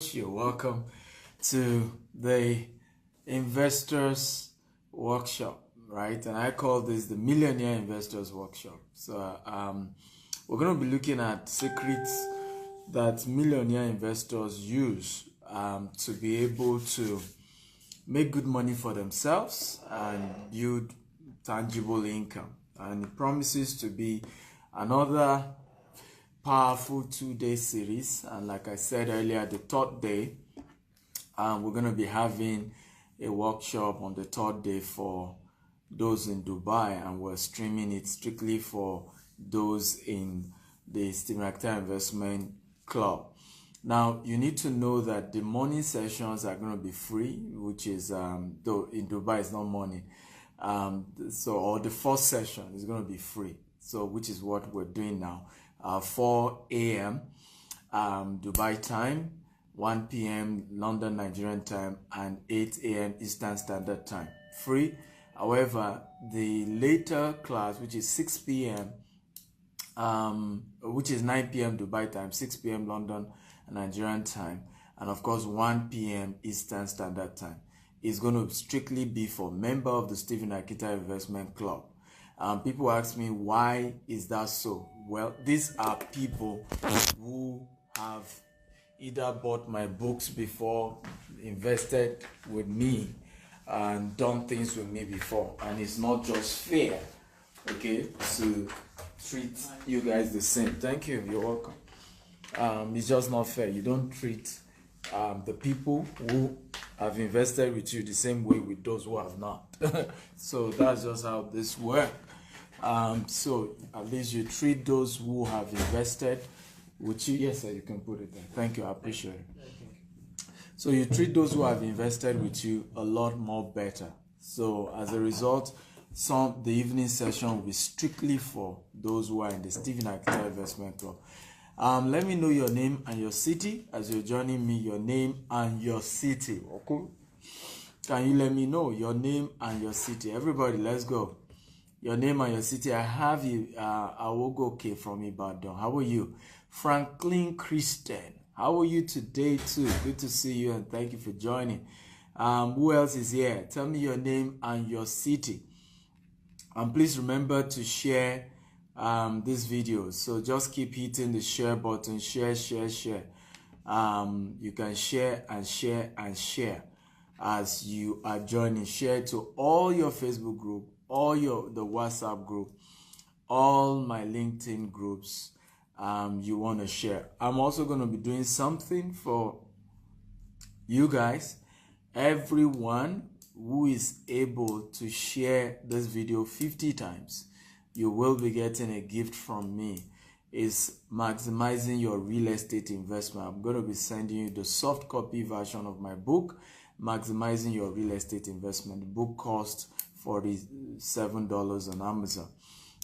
coach. You're welcome to the Investors Workshop, right? And I call this the Millionaire Investors Workshop. So we're going to be looking at secrets that millionaire investors use to be able to make good money for themselves and build tangible income. And it promises to be another powerful 2-day series. And like I said earlier, the third day, we're going to be having a workshop on the third day for those in Dubai, and we're streaming it strictly for those in the Stephen Akita Investment Club. Now, you need to know that the morning sessions are going to be free, which is, though in Dubai it's not morning. Or the first session is going to be free. So, which is what we're doing now. 4 a.m. Dubai time, 1 p.m. London Nigerian time, and 8 a.m. Eastern Standard Time. Free. However, the later class, which is 6 p.m., which is 9 p.m. Dubai time, 6 p.m. London Nigerian time, and of course 1 p.m. Eastern Standard Time, is going to strictly be for member of the Stephen Akita Investment Club. People ask me, why is that so? Well, these are people who have either bought my books before, invested with me, and done things with me before. And it's not just fair, okay, to treat you guys the same. Thank you, you're welcome. It's just not fair. You don't treat the people who have invested with you the same way with those who have not. So that's just how this works. So at least you treat those who have invested with you. Yes, sir, you can put it there. Thank you, I appreciate it. So you treat those who have invested with you a lot more better. So as a result, the evening session will be strictly for those who are in the Stephen Akita Investment Club. Let me know your name and your city as you're joining me. Your name and your city. Okay? Can you let me know your name and your city? Everybody, let's go. Your name and your city. I have you, Awogoke from Ibadan. How are you? Franklin Christian. How are you today too? Good to see you and thank you for joining. Who else is here? Tell me your name and your city. And please remember to share this video. So just keep hitting the share button. Share. You can share and share and share as you are joining. Share to all your Facebook group, all the WhatsApp group, all my LinkedIn groups. You want to share. I'm also going to be doing something for you guys. Everyone who is able to share this video 50 times, you will be getting a gift from me. Is maximizing your real estate investment. I'm going to be sending you the soft copy version of my book, Maximizing Your Real Estate Investment. The book costs $47 on Amazon.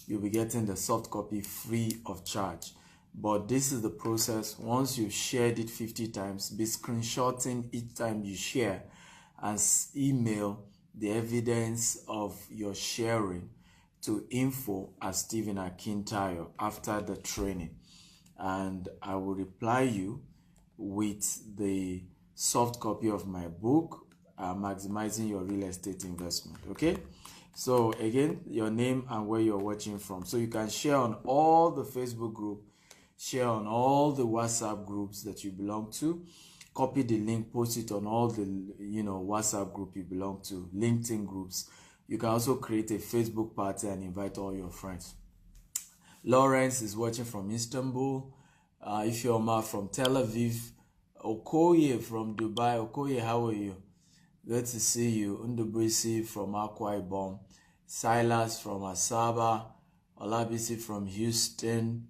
You'll be getting the soft copy free of charge. But this is the process. Once you've shared it 50 times, be screenshotting each time you share and email the evidence of your sharing to info@StephenAkintayo after the training. And I will reply you with the soft copy of my book, Maximizing Your Real Estate Investment. Okay? So again, your name and where you're watching from. So you can share on all the Facebook group, share on all the WhatsApp groups that you belong to. Copy the link, post it on all the WhatsApp group you belong to, LinkedIn groups. You can also create a Facebook party and invite all your friends. Lawrence is watching from Istanbul. Ifeoma from Tel Aviv. Okoye from Dubai. Okoye, how are you? Good to see you. Undubrisi from Akwa Ibom. Silas from Asaba. Olabisi from Houston,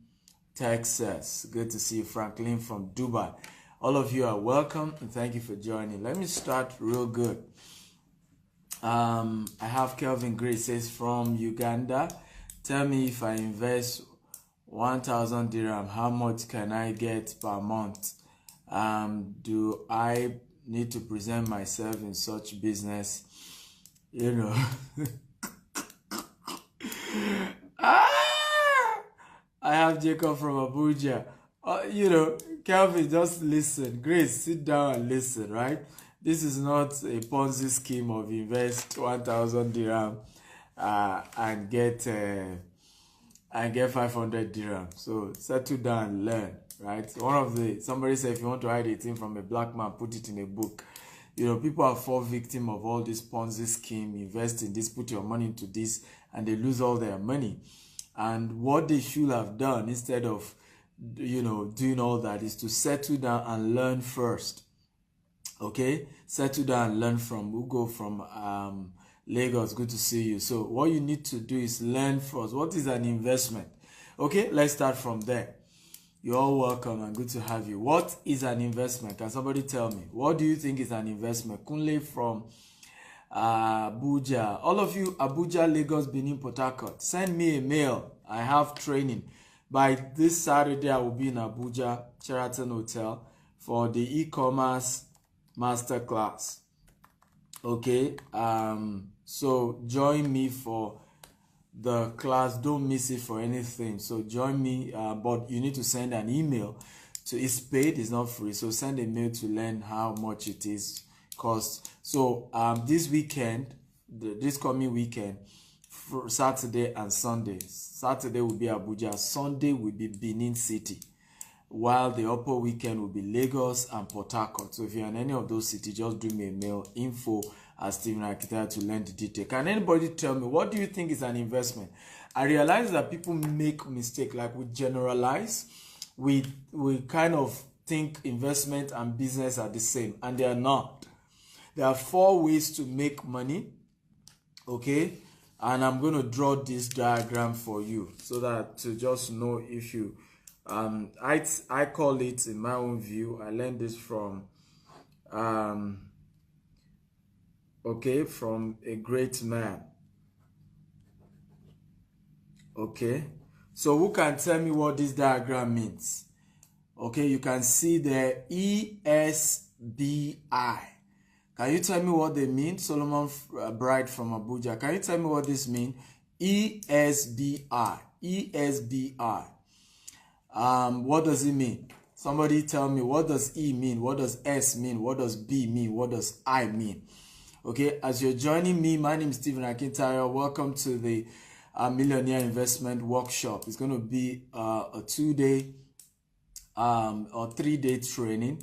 Texas. Good to see you. Franklin from Dubai. All of you are welcome and thank you for joining. Let me start real good. I have Kelvin Grace says from Uganda. Tell me, if I invest 1,000 dirham, how much can I get per month? Do I need to present myself in such business? I have Jacob from Abuja. Kelvin, just listen. Grace, sit down and listen, right? This is not a Ponzi scheme of invest 1,000 dirham and get 500 dirham. So settle down and learn, right? Somebody said if you want to hide a thing from a black man, put it in a book. You know, people are fall victim of all this Ponzi scheme, invest in this, put your money into this, and they lose all their money. And what they should have done instead of, you know, doing all that is to settle down and learn first. Okay, settle down and learn from Ugo from Lagos. Good to see you. So what you need to do is learn first. What is an investment? Okay, let's start from there. You're all welcome and good to have you. What is an investment? Can somebody tell me? What do you think is an investment? Kunle from Abuja. All of you, Abuja, Lagos, Benin, Port Harcourt, send me a mail. I have training. By this Saturday, I will be in Abuja, Sheraton Hotel, for the e-commerce masterclass. Okay, so join me for the class. Don't miss it for anything. So join me, but you need to send an email. So it's paid, it's not free. So send a mail to learn how much it is cost. So this weekend, this coming weekend, for Saturday and Sunday. Saturday will be Abuja, Sunday will be Benin City, while the upper weekend will be Lagos and Port Harcourt. So if you're in any of those cities, just do me a mail, info@stephenakitayo, to learn the detail. Can anybody tell me, what do you think is an investment? I realize that people make mistake, like we generalize, we kind of think investment and business are the same, and they are not. There are 4 ways to make money, okay? And I'm going to draw this diagram for you so that to just know if you I call it, in my own view, I learned this from from a great man. Okay, so who can tell me what this diagram means? Okay, you can see the ESBI. Can you tell me what they mean? Solomon Bright from Abuja. Can you tell me what this means? ESBI. ESBI. What does it mean? Somebody tell me, what does E mean? What does S mean? What does B mean? What does I mean? Okay, as you're joining me, my name is Stephen Akintayo. Welcome to the Millionaire Investment Workshop. It's going to be a 2-day or 3-day training.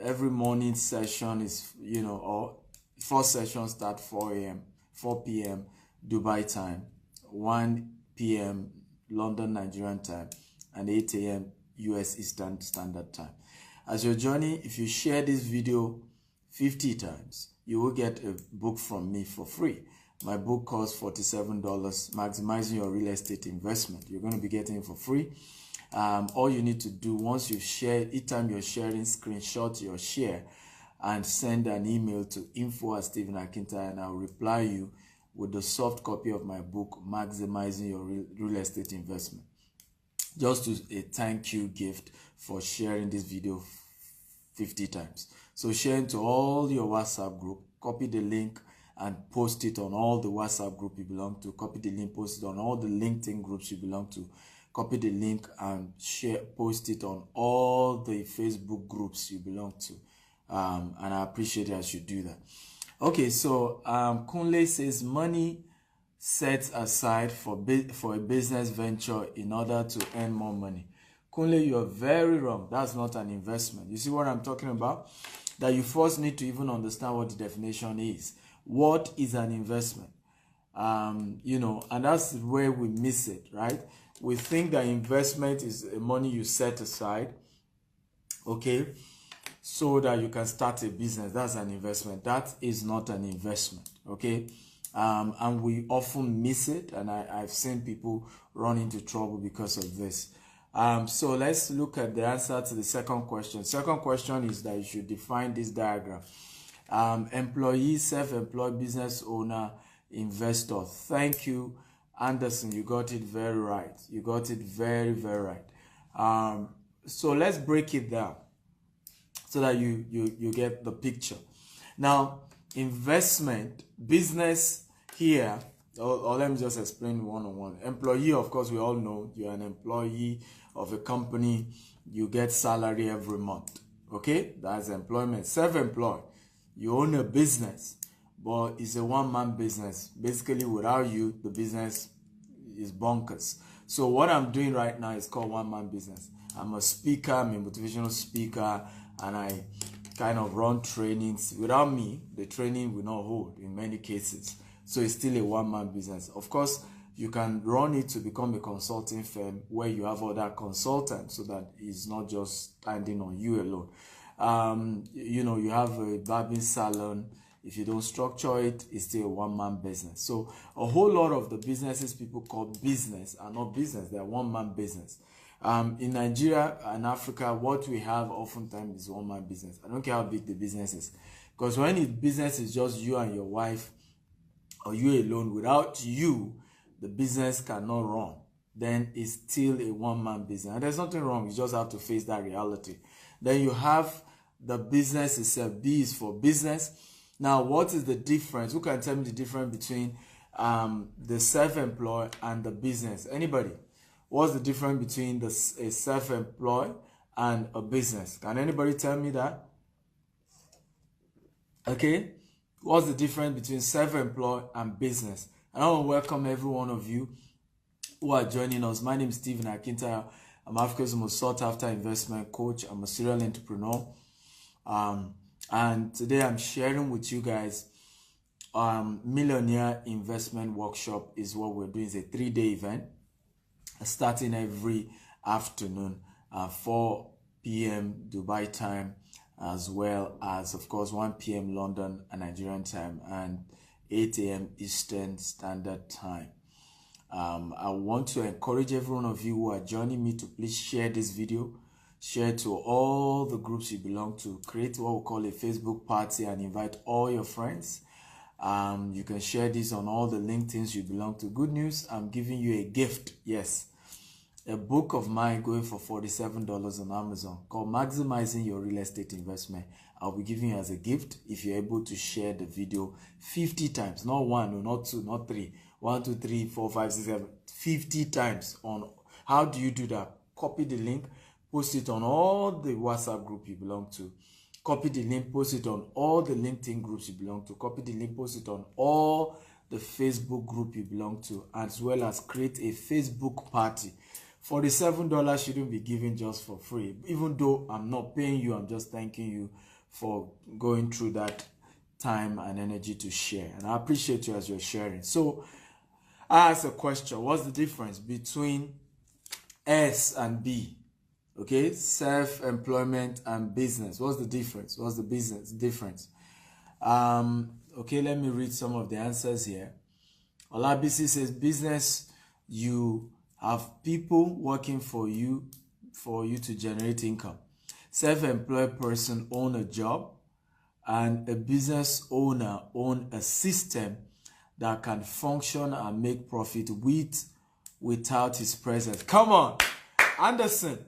Every morning session is, you know, or 4 sessions start 4 p.m. Dubai time, 1 p.m. London, Nigerian time, and 8 a.m. US Eastern Standard Time. As you're joining, if you share this video 50 times, you will get a book from me for free. My book costs $47, Maximizing Your Real Estate Investment. You're going to be getting it for free. All you need to do, once you share, each time you're sharing, screenshot your share and send an email to info@stephenakintayo, and I'll reply you with the soft copy of my book, Maximizing Your Real Estate Investment. Just a thank you gift for sharing this video 50 times. So share it to all your WhatsApp group, copy the link and post it on all the WhatsApp group you belong to, copy the link, post it on all the LinkedIn groups you belong to, copy the link and share, post it on all the Facebook groups you belong to. And I appreciate it as you do that. Okay, so Kunle says money set aside for a business venture in order to earn more money. Kunle, you're very wrong. That's not an investment. You see what I'm talking about? That you first need to even understand what the definition is. What is an investment? You know, and that's where we miss it, right? We think that investment is money you set aside, okay, so that you can start a business. That's an investment. That is not an investment, okay? And we often miss it, and I've seen people run into trouble because of this. So let's look at the answer to the second question. Second question is that you should define this diagram. Employee, self-employed, business owner, investor. Thank you, Anderson. You got it very right. You got it very, very right. So let's break it down so that you get the picture. Now, investment, business here, or let me just explain one-on-one. Employee, of course, we all know you're an employee of a company. you get salary every month. Okay, that's employment. Self-employed, you own a business, but it's a one-man business. Basically, without you, the business is bonkers. So what I'm doing right now is called one-man business. I'm a speaker, I'm a motivational speaker, and I kind of run trainings. Without me, the training will not hold in many cases. So it's still a one-man business. Of course, you can run it to become a consulting firm where you have other consultants, so that it's not just standing on you alone. You have a barbing salon. If you don't structure it, it's still a one-man business. So a whole lot of the businesses people call business are not business, they're one-man business. In Nigeria and Africa, what we have oftentimes is one-man business. I don't care how big the business is. Because when business is just you and your wife, or you alone, without you, the business cannot run. Then it's still a one-man business. And there's nothing wrong. You just have to face that reality. Then you have the business itself. B is for business. Now, what is the difference? Who can tell me the difference between the self-employed and the business? Anybody? What's the difference between a self-employed and a business? Can anybody tell me that? Okay. What's the difference between self-employed and business? And I want to welcome every one of you who are joining us. My name is Stephen Akintayo. I'm Africa's most sought-after investment coach. I'm a serial entrepreneur. And today I'm sharing with you guys Millionaire Investment Workshop is what we're doing. It's a 3-day event starting every afternoon, 4 p.m. Dubai time, as well as, of course, 1 p.m. London and Nigerian time, and 8 a.m. Eastern Standard Time. I want to encourage every one of you who are joining me to please share this video, share to all the groups you belong to, create what we call a Facebook party and invite all your friends. You can share this on all the LinkedIns you belong to. Good news, I'm giving you a gift. Yes, a book of mine going for $47 on Amazon called Maximizing Your Real Estate Investment. I'll be giving you as a gift if you're able to share the video 50 times, not one, no, not two, not three, 1, 2, 3, 4, 5, 6, 7, 50 times. On how do you do that? Copy the link, post it on all the WhatsApp group you belong to. Copy the link, post it on all the LinkedIn groups you belong to. Copy the link, post it on all the Facebook group you belong to, as well as create a Facebook party. $47 shouldn't be given just for free. Even though I'm not paying you, I'm just thanking you for going through that time and energy to share. And I appreciate you as you're sharing. So I ask a question. What's the difference between S and B? Okay, self-employment and business. What's the difference? What's the business difference? Okay, let me read some of the answers here. Olabisi says, business, you have people working for you to generate income. Self-employed person own a job, and a business owner own a system that can function and make profit without his presence. Come on, Anderson.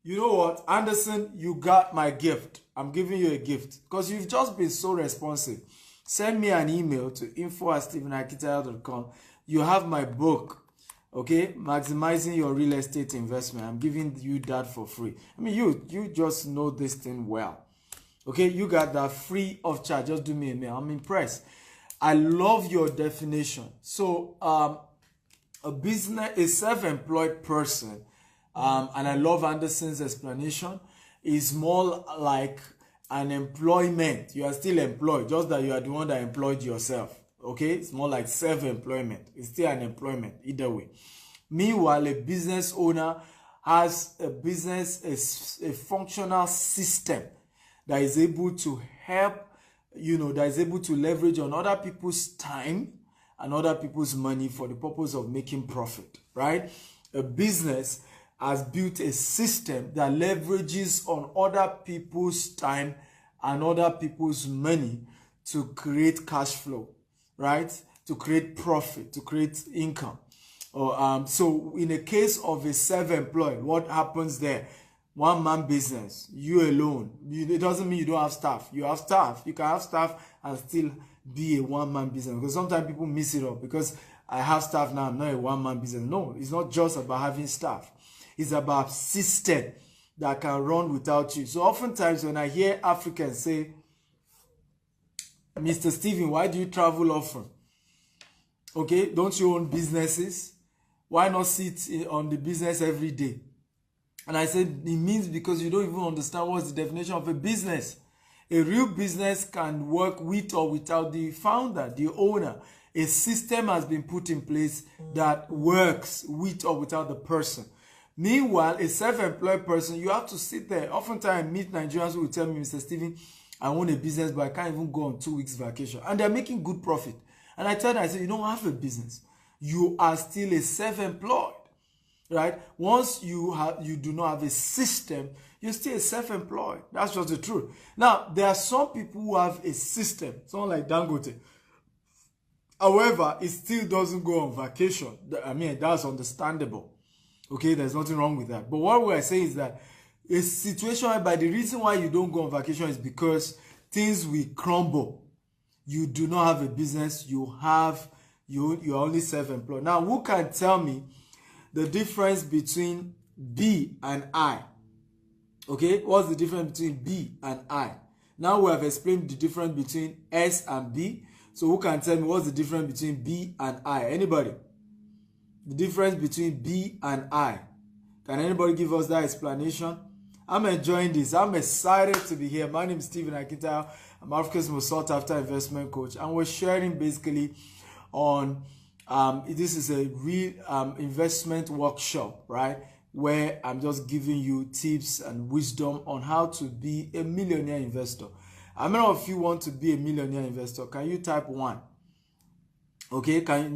You know what, Anderson, you got my gift. I'm giving you a gift because you've just been so responsive. Send me an email to info@stephenakitayo.com. You have my book, okay? Maximizing Your Real Estate Investment. I'm giving you that for free. I mean, you just know this thing well. Okay, you got that free of charge. Just do me a mail. I'm impressed. I love your definition. So, a self-employed person, and I love Anderson's explanation, is more like an employment. You are still employed, just that you are the one that employed yourself. Okay, it's more like self-employment. It's still an employment, either way. Meanwhile, a business owner has a business, a functional system that is able to help, that is able to leverage on other people's time and other people's money for the purpose of making profit, right? A business has built a system that leverages on other people's time and other people's money to create cash flow, right? To create profit, to create income. So in the case of a self-employed, what happens there? One-man business, you alone. It doesn't mean you don't have staff. You have staff. You can have staff and still be a one-man business. Because sometimes people miss it up. Because I have staff now, I'm not a one-man business. No, it's not just about having staff. It's about system that can run without you. So oftentimes when I hear Africans say, Mr. Stephen, why do you travel often? Okay, don't you own businesses? Why not sit on the business every day? And I said, it means because you don't even understand what's the definition of a business. A real business can work with or without the founder, the owner. A system has been put in place that works with or without the person. Meanwhile, a self-employed person, you have to sit there. Oftentimes, I meet Nigerians who will tell me, Mr. Stephen, I own a business, but I can't even go on 2 weeks vacation. And they're making good profit. And I tell them, I say, you don't have a business. You are still a self-employed, right? Once you do not have a system, you're still self-employed. That's just the truth. Now, there are some people who have a system, someone like Dangote. However, it still doesn't go on vacation. I mean, that's understandable. Okay, there's nothing wrong with that. But what we are saying is that a situation whereby the reason why you don't go on vacation is because things will crumble. You do not have a business. You're only self-employed. Now, who can tell me the difference between B and I? Okay, what's the difference between B and I? Now we have explained the difference between S and B. So who can tell me what's the difference between B and I? Anybody? The difference between B and I. Can anybody give us that explanation? I'm enjoying this. I'm excited to be here. My name is Stephen Akintayo. I'm Africa's most sought after investment coach. And we're sharing basically on, this is a real investment workshop, right? Where I'm just giving you tips and wisdom on how to be a millionaire investor. How many of you want to be a millionaire investor? Can you type 1? Okay, can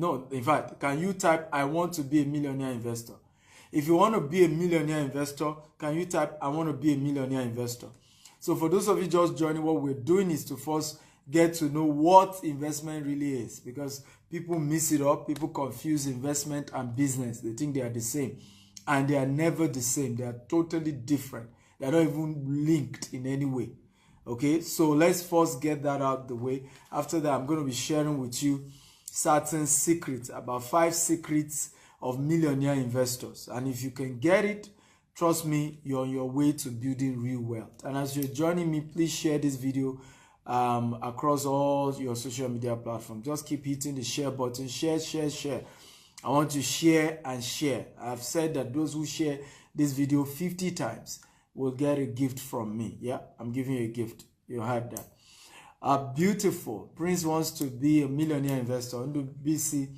you type, I want to be a millionaire investor? If you want to be a millionaire investor, can you type, I want to be a millionaire investor? So for those of you just joining, what we're doing is to first get to know what investment really is, because people mix it up. People confuse investment and business. They think they are the same, and they are never the same. They are totally different. They are not even linked in any way. Okay, so let's first get that out of the way. After that, I'm going to be sharing with you certain secrets, about 5 secrets of millionaire investors. And if you can get it, trust me, you're on your way to building real wealth. And as you're joining me, please share this video across all your social media platforms. Just keep hitting the share button. Share. I want to share and share. I've said that those who share this video 50 times will get a gift from me. Yeah, I'm giving you a gift. You heard that. Beautiful. Prince wants to be a millionaire investor. BC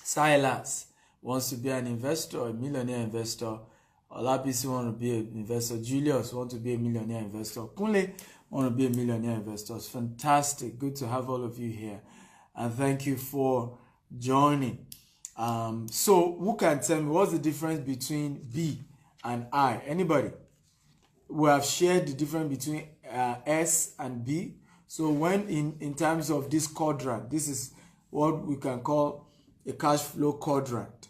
Silas wants to be an investor, a millionaire investor. Olabisi wants to be an investor. Julius wants to be a millionaire investor. Kunle wants to be a millionaire investor. It's fantastic. Good to have all of you here. And thank you for joining. So who can tell me what's the difference between B and I? Anybody? We have shared the difference between S and B. So when in terms of this quadrant, this is what we can call a cash flow quadrant.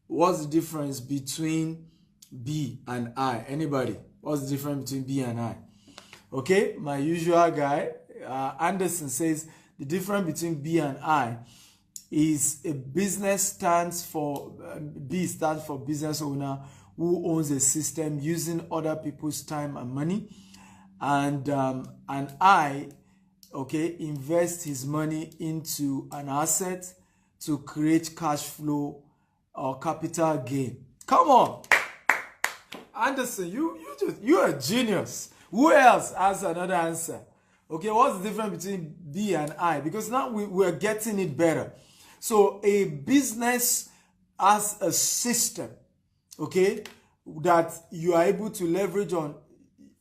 What's the difference between B and I? Anybody? What's the difference between B and I? Okay, my usual guy, Anderson, says the difference between B and I is a business stands for, B stands for business owner who owns a system using other people's time and money. And I, okay, invest his money into an asset to create cash flow or capital gain. Come on, Anderson, you're a genius. Who else has another answer? Okay, what's the difference between B and I? Because now we're getting it better. So a business has a system, okay, that you are able to leverage on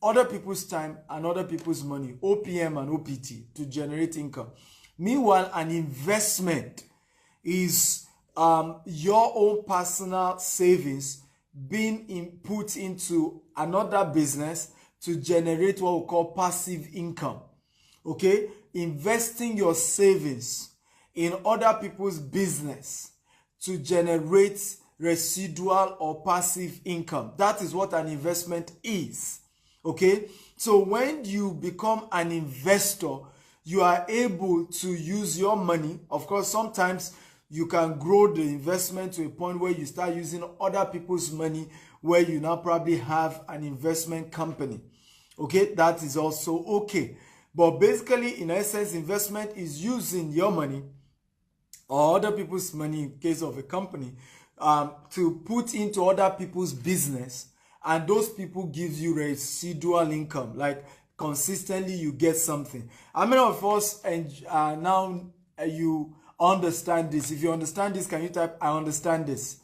other people's time and other people's money, OPM and OPT, to generate income. Meanwhile, an investment is your own personal savings being put into another business to generate what we call passive income. Okay? Investing your savings in other people's business to generate residual or passive income. That is what an investment is. Okay? So when you become an investor, you are able to use your money. Of course, sometimes you can grow the investment to a point where you start using other people's money where you now probably have an investment company. Okay, that is also okay. But basically, in essence, investment is using your money or other people's money in case of a company to put into other people's business, and those people give you residual income, like consistently you get something. How many of us now you understand this? If you understand this, can you type I understand this?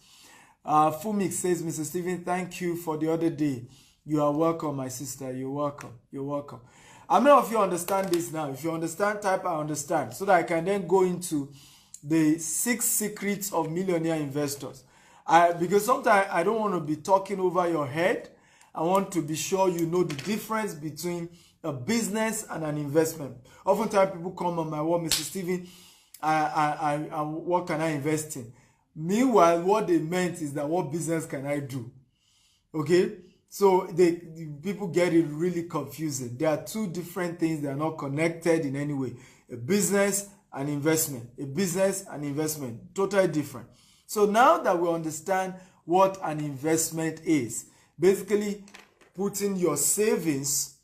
Fumik says, Mr. Stephen, thank you for the other day. You are welcome, my sister. You're welcome. You're welcome. How many of you understand this now? If you understand, type I understand, so that I can then go into the 6 secrets of millionaire investors. Because sometimes I don't want to be talking over your head. I want to be sure you know the difference between a business and an investment. Oftentimes people come on my wall, Mr. Stephen, what can I invest in? Meanwhile, what they meant is that what business can I do? Okay? So the people get it really confusing. There are 2 different things that are not connected in any way. A business and investment. A business and investment. Totally different. So now that we understand what an investment is, basically putting your savings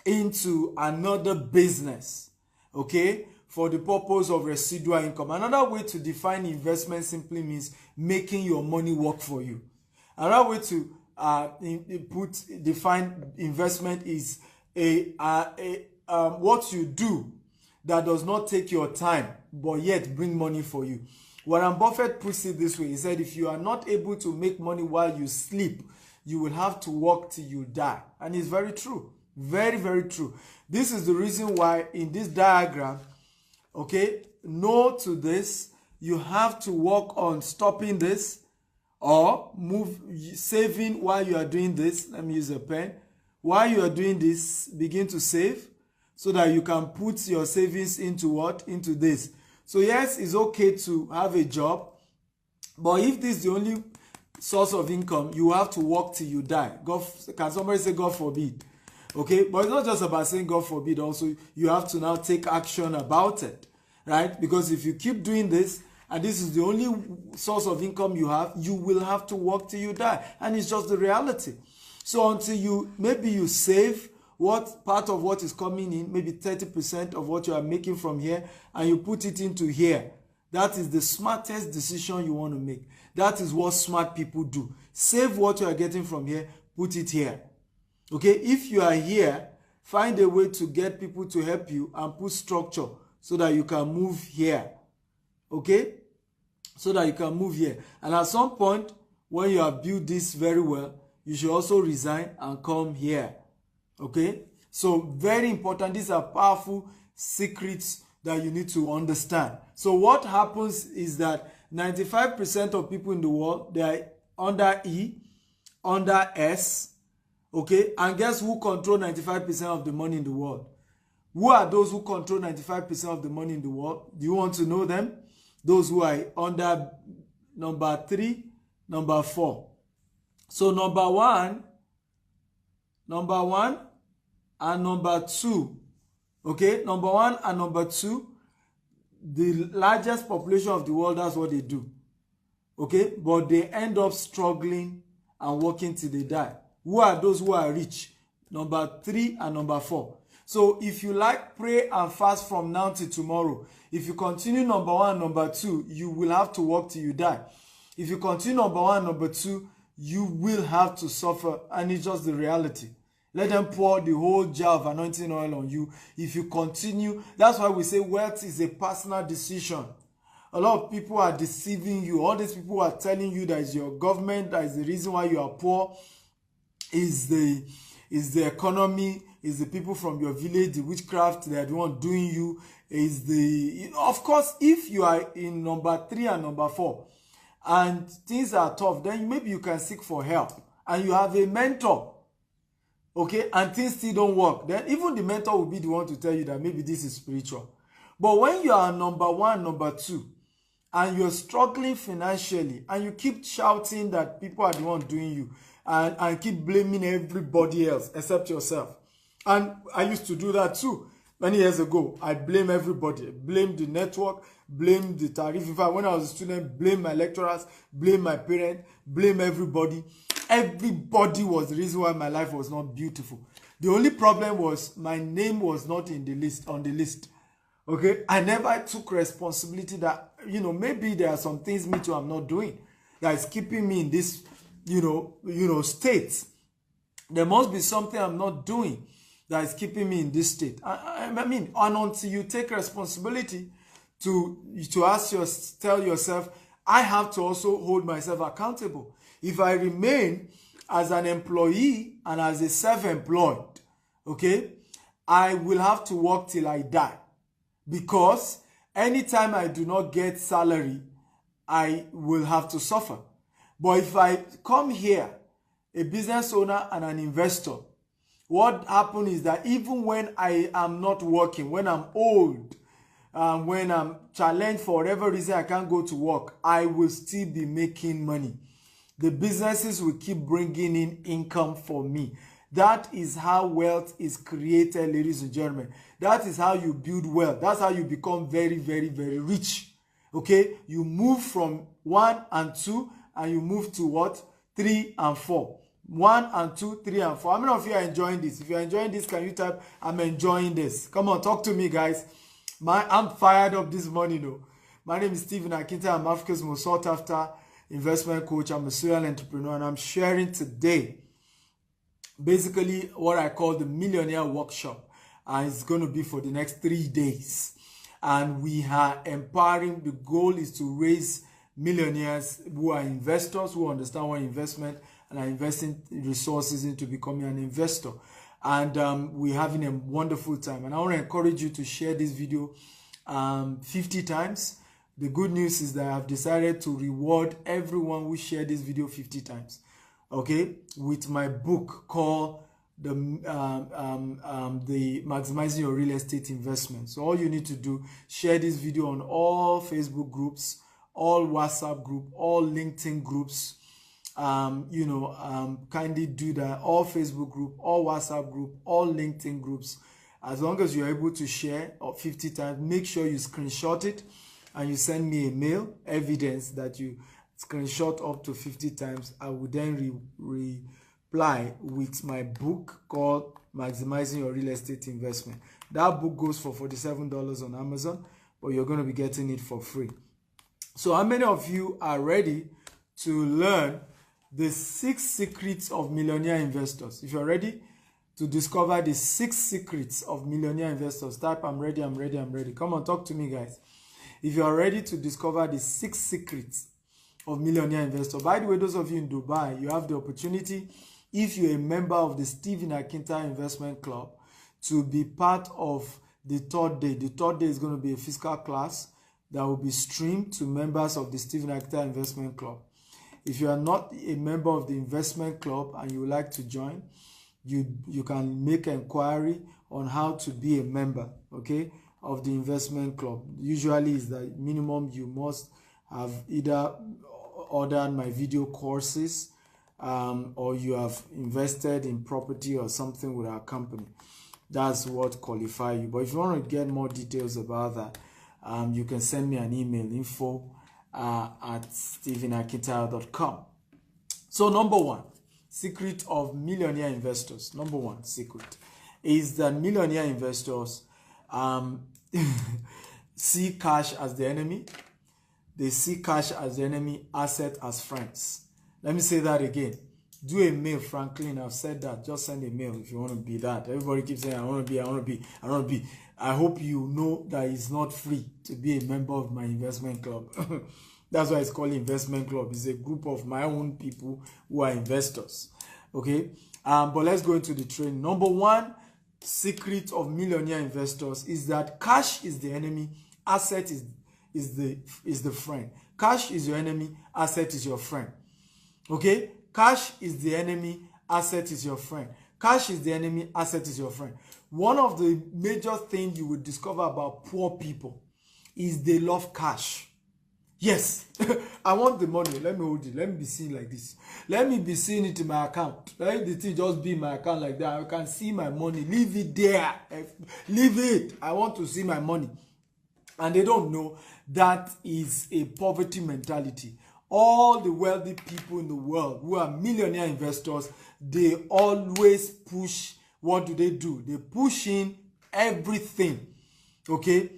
into another business, okay, for the purpose of residual income. Another way to define investment simply means making your money work for you. Another way to define investment is what you do that does not take your time but yet bring money for you. Warren Buffett puts it this way. He said, if you are not able to make money while you sleep, you will have to work till you die. And it's very true. Very, very true. This is the reason why in this diagram, okay, no to this, you have to work on stopping this or saving while you are doing this. Let me use a pen. While you are doing this, begin to save so that you can put your savings into what? Into this. So yes, it's okay to have a job, but if this is the only source of income, you have to work till you die. Can somebody say God forbid? Okay, but it's not just about saying God forbid. Also, you have to now take action about it, right? Because if you keep doing this, and this is the only source of income you have, you will have to work till you die. And it's just the reality. So until maybe you save what part of what is coming in, maybe 30% of what you are making from here, and you put it into here. That is the smartest decision you want to make. That is what smart people do. Save what you are getting from here, put it here. Okay, if you are here, find a way to get people to help you and put structure so that you can move here. Okay, so that you can move here. And at some point, when you have built this very well, you should also resign and come here. Okay, so very important. These are powerful secrets that you need to understand. So what happens is that 95% of people in the world, they are under E, under S, okay? And guess who control 95% of the money in the world? Who are those who control 95% of the money in the world? Do you want to know them? Those who are under number 3, number 4. So number 1 and number 2. Okay, number 1 and number 2, the largest population of the world, that's what they do. Okay, but they end up struggling and working till they die. Who are those who are rich? Number 3 and number 4. So if you like, pray and fast from now till tomorrow. If you continue number 1 and number 2, you will have to work till you die. If you continue number 1 and number 2, you will have to suffer, and it's just the reality. Let them pour the whole jar of anointing oil on you. If you continue, that's why we say wealth is a personal decision. A lot of people are deceiving you. All these people are telling you that it's your government that is the reason why you are poor. Is the economy, is the people from your village, the witchcraft, they are the one doing you. Of course, if you are in number 3 and number 4 and things are tough, then maybe you can seek for help and you have a mentor. Okay, and things still don't work, then even the mentor will be the one to tell you that maybe this is spiritual. But when you are number 1, number 2, and you're struggling financially, and you keep shouting that people are the one doing you, and keep blaming everybody else except yourself. And I used to do that too. Many years ago, I blame everybody. Blame the network, blame the tariff. In fact, when I was a student, blame my lecturers, blame my parents, blame everybody. Everybody was the reason why my life was not beautiful. The only problem was my name was not in the list, on the list. Okay, I never took responsibility that, maybe there are some things me too I'm not doing that is keeping me in this, state. There must be something I'm not doing that is keeping me in this state. I mean, and until you take responsibility to tell yourself, I have to also hold myself accountable. If I remain as an employee and as a self-employed, okay, I will have to work till I die. Because anytime I do not get salary, I will have to suffer. But if I come here, a business owner and an investor, what happens is that even when I am not working, when I'm old, when I'm challenged for whatever reason I can't go to work, I will still be making money. The businesses will keep bringing in income for me. That is how wealth is created, ladies and gentlemen. That is how you build wealth. That's how you become very, very, very rich. Okay? You move from 1 and 2 and you move to what? 3 and 4. 1 and 2, 3 and 4. How many of you are enjoying this? If you're enjoying this, can you type, I'm enjoying this? Come on, talk to me, guys. I'm fired up this morning, though. My name is Stephen Akinta. I'm Africa's most sought after investment coach. I'm a serial entrepreneur, and I'm sharing today basically what I call the Millionaire Workshop. And it's going to be for the next 3 days. And we are empowering. The goal is to raise millionaires who are investors, who understand what investment and are investing resources into becoming an investor. And we're having a wonderful time. And I want to encourage you to share this video 50 times. The good news is that I've decided to reward everyone who shared this video 50 times. Okay, with my book called the Maximizing Your Real Estate Investment. So all you need to do, share this video on all Facebook groups, all WhatsApp group, all LinkedIn groups. Kindly do that. All Facebook group, all WhatsApp group, all LinkedIn groups. As long as you're able to share 50 times, make sure you screenshot it and you send me a mail, evidence that you screenshot up to 50 times. I will then reply with my book called Maximizing Your Real Estate Investment. That book goes for $47 on Amazon, but you're going to be getting it for free. So how many of you are ready to learn the 6 secrets of millionaire investors? If you're ready to discover the 6 secrets of millionaire investors, type I'm ready, I'm ready, I'm ready. Come on, talk to me, guys. If you are ready to discover the 6 secrets of millionaire investor. By the way, those of you in Dubai, you have the opportunity, if you're a member of the Stephen Akinta Investment Club, to be part of the 3rd day. The 3rd day is going to be a physical class that will be streamed to members of the Stephen Akinta Investment Club. If you are not a member of the investment club and you would like to join, you can make an inquiry on how to be a member, okay, of the investment club. Usually is the minimum you must have either ordered my video courses or you have invested in property or something with our company. That's what qualifies you. But if you want to get more details about that, you can send me an email, info@stephenakinta.com. So number 1 secret of millionaire investors, number 1 secret is that millionaire investors see cash as the enemy. They see cash as the enemy, asset as friends. Let me say that again. Do a mail, Franklin. I've said that. Just send a mail if you want to be that. Everybody keeps saying, I want to be, I want to be, I want to be. I hope you know that it's not free to be a member of my investment club. That's why it's called investment club. It's a group of my own people who are investors. Okay? But let's go into the training. Number 1 secret of millionaire investors is that cash is the enemy, asset is the friend. Cash is your enemy, asset is your friend. Okay? Cash is the enemy, asset is your friend. Cash is the enemy, asset is your friend. One of the major things you will discover about poor people is they love cash. Yes, I want the money. Let me hold it. Let me be seen like this. Let me be seeing it in my account. Let the thing just be in my account like that. I can see my money. Leave it there. Leave it. I want to see my money. And they don't know that is a poverty mentality. all the wealthy people in the world who are millionaire investors, they always push, what do? They push in everything, okay,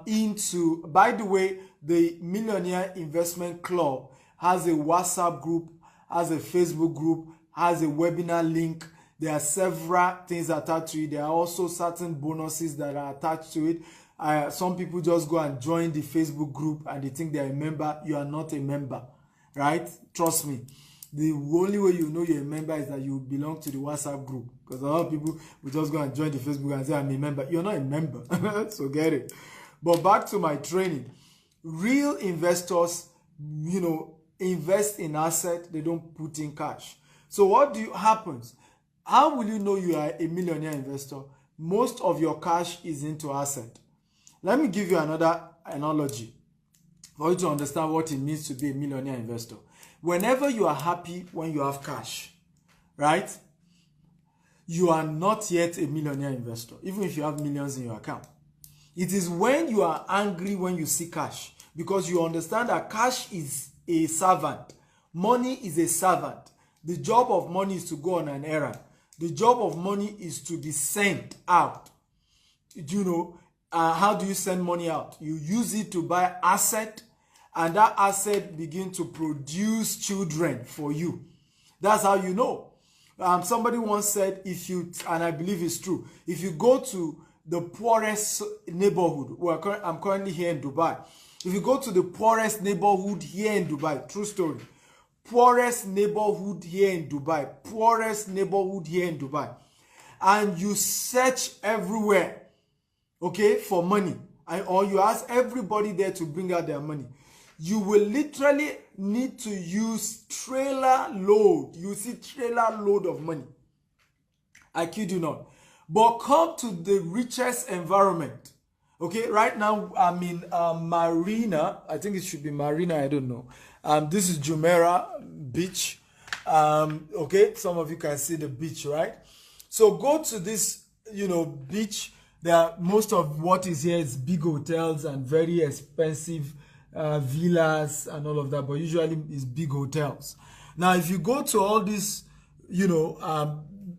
into, by the way, the Millionaire Investment Club has a WhatsApp group, has a Facebook group, has a webinar link. There are several things attached to it. There are also certain bonuses that are attached to it. Some people just go and join the Facebook group and they think they're a member. You are not a member, right? Trust me. The only way you know you're a member is that you belong to the WhatsApp group. Because a lot of people will just go and join the Facebook and say, I'm a member. You're not a member. So get it. But back to my training. Real investors, invest in assets. They don't put in cash. So what happens? How will you know you are a millionaire investor? Most of your cash is into asset. Let me give you another analogy for you to understand what it means to be a millionaire investor. Whenever you are happy when you have cash, right? You are not yet a millionaire investor, even if you have millions in your account. It is when you are angry when you see cash, because you understand that cash is a servant. Money is a servant. The job of money is to go on an errand. The job of money is to be sent out. How do you send money out? You use it to buy asset, and that asset begin to produce children for you. That's how you know. Somebody once said, and I believe it's true, if you go to the poorest neighborhood, I'm currently here in Dubai. If you go to the poorest neighborhood here in Dubai, true story, poorest neighborhood here in Dubai, and you search everywhere, okay, for money, or you ask everybody there to bring out their money, you will literally need to use trailer load. You see trailer load of money. I kid you not. But come to the richest environment. Okay, right now I'm in Marina. I think it should be Marina. I don't know. This is Jumeirah Beach. Okay, some of you can see the beach, right? So go to this, beach. Most of what is here is big hotels and very expensive villas and all of that, but usually it's big hotels. Now, if you go to all these,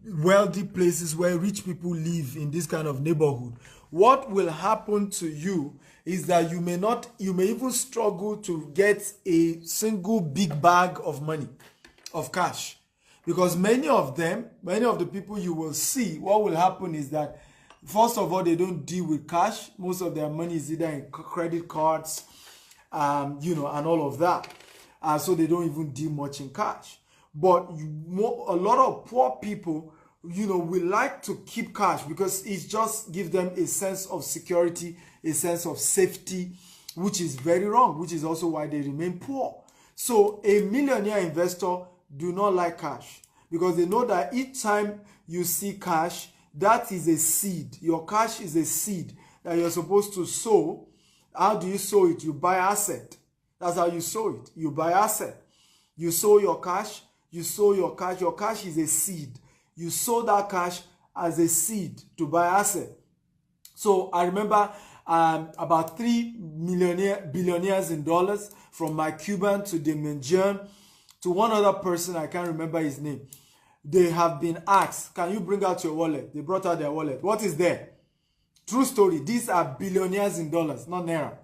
wealthy places where rich people live in this kind of neighborhood, what will happen to you is that you may even struggle to get a single big bag of money, of cash, because many of the people you will see, what will happen is that, first of all, they don't deal with cash. Most of their money is either in credit cards, and all of that. So they don't even deal much in cash. But a lot of poor people, will like to keep cash because it just gives them a sense of security, a sense of safety, which is very wrong, which is also why they remain poor. So a millionaire investor do not like cash because they know that each time you see cash, that is a seed. Your cash is a seed that you're supposed to sow. How do you sow it? You buy asset. That's how you sow it. You buy asset. You sow your cash. You sow your cash. Your cash is a seed. You sow that cash as a seed to buy asset. So I remember about 3 billionaires in dollars, from Mike Cuban to Damien John to one other person, I can't remember his name. They have been asked, can you bring out your wallet? They brought out their wallet. What is there? True story. These are billionaires in dollars, not naira.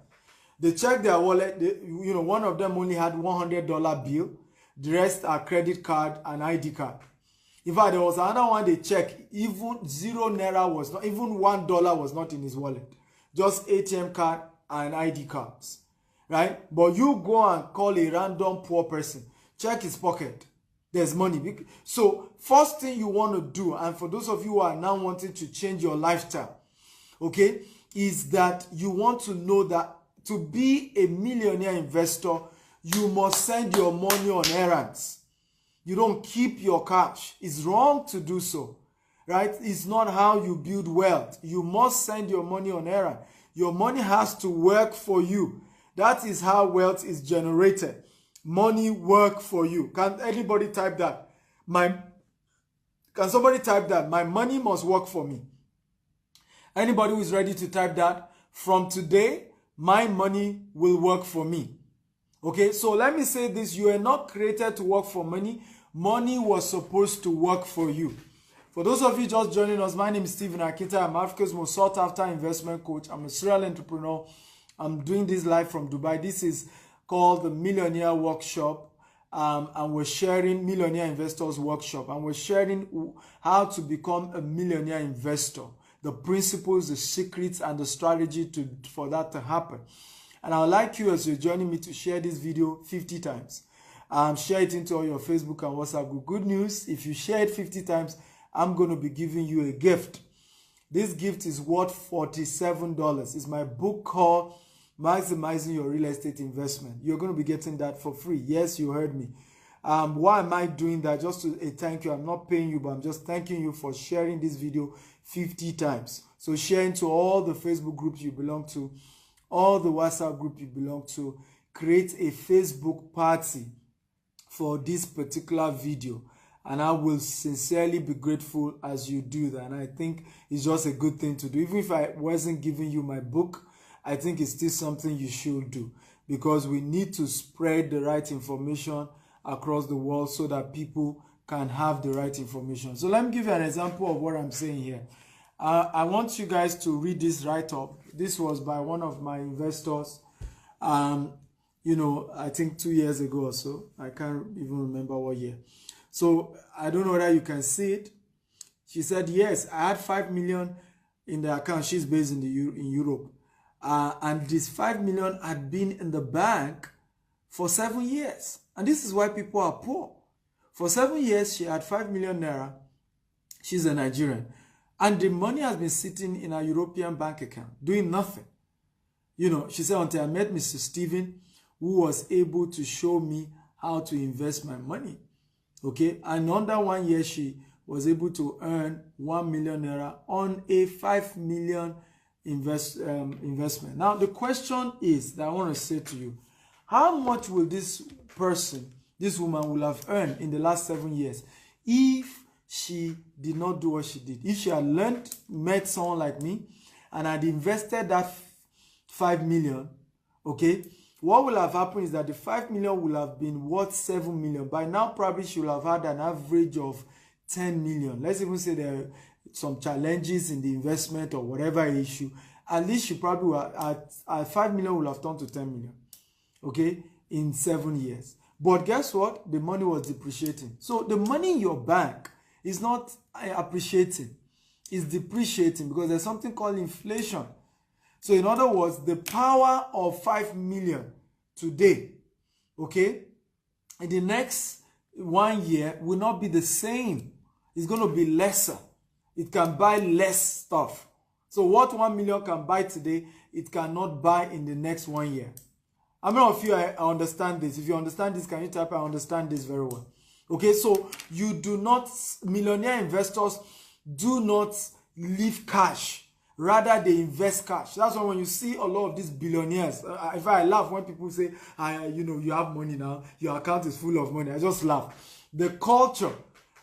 They checked their wallet. One of them only had $100 bill. The rest are credit card and ID card. In fact, there was another one they checked. Even 0 naira was not, even $1 was not in his wallet. Just ATM card and ID cards, right? But you go and call a random poor person, check his pocket. There's money. So first thing you want to do, and for those of you who are now wanting to change your lifestyle, okay, is that you want to know that to be a millionaire investor, you must send your money on errands. You don't keep your cash. It's wrong to do so, right? It's not how you build wealth. You must send your money on errand. Your money has to work for you. That is how wealth is generated. Money work for you. Can anybody type that? Can somebody type that? My money must work for me. Anybody who is ready to type that? From today, my money will work for me. Okay, so let me say this. You are not created to work for money. Money was supposed to work for you. For those of you just joining us, my name is Stephen Akita. I'm Africa's most sought after investment coach. I'm a serial entrepreneur. I'm doing this live from Dubai. This is called the Millionaire Workshop. And we're sharing Millionaire Investors Workshop. And we're sharing how to become a millionaire investor. The principles, the secrets, and the strategy for that to happen. And I would like you, as you're joining me, to share this video 50 times. Share it into all your Facebook and WhatsApp group. Good news, if you share it 50 times, I'm going to be giving you a gift. This gift is worth $47. It's my book called Maximizing Your Real Estate Investment. You're going to be getting that for free. Yes, you heard me. Why am I doing that? Just to thank you. I'm not paying you, but I'm just thanking you for sharing this video 50 times. So share into all the Facebook groups you belong to, all the WhatsApp group you belong to. Create a Facebook party for this particular video. And I will sincerely be grateful as you do that. And I think it's just a good thing to do. Even if I wasn't giving you my book, I think it's still something you should do. Because we need to spread the right information across the world so that people can have the right information. So let me give you an example of what I'm saying here. I want you guys to read this write-up. This was by one of my investors, you know, I think 2 years ago or so. I can't even remember what year. So I don't know whether you can see it. She said, yes, I had 5 million in the account. She's based in Europe. And this 5 million had been in the bank for 7 years. And this is why people are poor. For 7 years, she had 5 million naira. She's a Nigerian. And the money has been sitting in a European bank account, doing nothing. You know, she said, until I met Mr. Stephen, who was able to show me how to invest my money. Okay, and under 1 year, she was able to earn 1 million naira on a 5 million investment. Now, the question is that I want to say to you, how much will this person, this woman, will have earned in the last 7 years if she did not do what she did? If she had met someone like me, and had invested that 5 million, okay, what will have happened is that the 5 million will have been worth 7 million. By now, probably she will have had an average of 10 million. Let's even say there are some challenges in the investment or whatever issue. At least she probably will, at 5 million will have turned to 10 million, okay, in 7 years. But guess what? The money was depreciating. So the money in your bank is not appreciating. It's depreciating because there's something called inflation. So in other words, the power of 5 million today, okay, in the next 1 year will not be the same. It's going to be lesser. It can buy less stuff. So what 1 million can buy today, it cannot buy in the next 1 year. How many of you I understand this? If you understand this, can you type, I understand this very well? Okay, so you do not, millionaire investors do not leave cash. Rather, they invest cash. That's why when you see a lot of these billionaires, if I laugh when people say, you know, you have money now, your account is full of money. I just laugh. The culture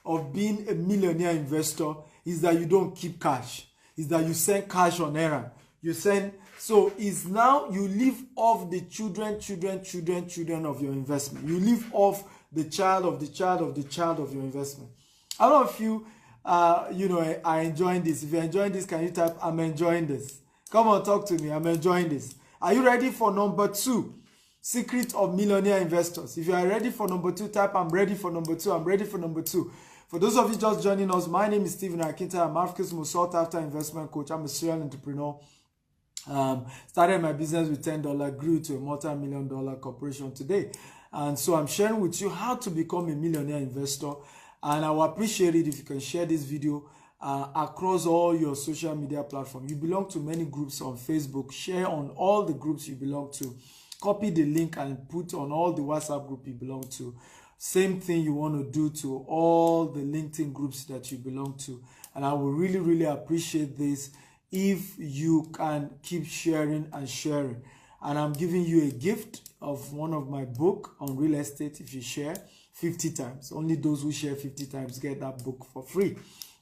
of being a millionaire investor is that you don't keep cash. Is that you send cash on errand. You send, so it's now you live off the children of your investment. You live off the child of the child of the child of your investment. A lot of you, you know, are enjoying this. If you're enjoying this, can you type, I'm enjoying this? Come on, talk to me. I'm enjoying this. Are you ready for number 2? Secret of millionaire investors. If you are ready for number 2, type, I'm ready for number 2. I'm ready for number 2. For those of you just joining us, my name is Stephen Akinta. I'm Africa's most sought after investment coach. I'm a serial entrepreneur. Started my business with $10, grew to a multi-million-dollar corporation today. And so I'm sharing with you how to become a millionaire investor. And I will appreciate it if you can share this video across all your social media platforms. You belong to many groups on Facebook. Share on all the groups you belong to. Copy the link and put on all the WhatsApp group you belong to. Same thing you want to do to all the LinkedIn groups that you belong to. And I will really, really appreciate this if you can keep sharing and sharing. And I'm giving you a gift of one of my book on real estate if you share 50 times. Only those who share 50 times get that book for free.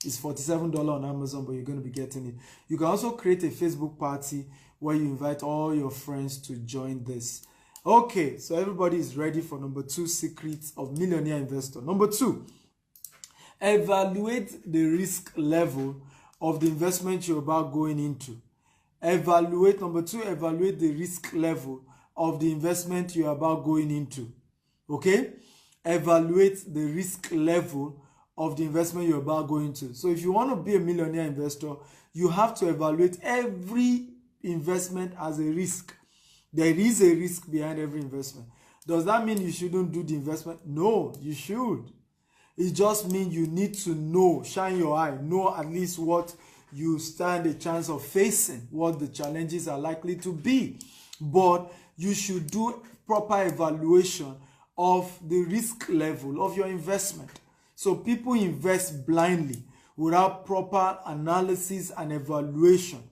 It's $47 on Amazon, but you're going to be getting it. You can also create a Facebook party where you invite all your friends to join this. Okay, so everybody is ready for number 2 secrets of millionaire investor. Number 2, evaluate the risk level of the investment you're about going into. Number 2, evaluate the risk level of the investment you're about going into. Okay? Evaluate the risk level of the investment you're about going to. So if you want to be a millionaire investor, you have to evaluate every investment as a risk. There is a risk behind every investment. Does that mean you shouldn't do the investment? No, you should. It just means you need to know, shine your eye, know at least what you stand a chance of facing, what the challenges are likely to be. But you should do proper evaluation of the risk level of your investment. So people invest blindly without proper analysis and evaluation.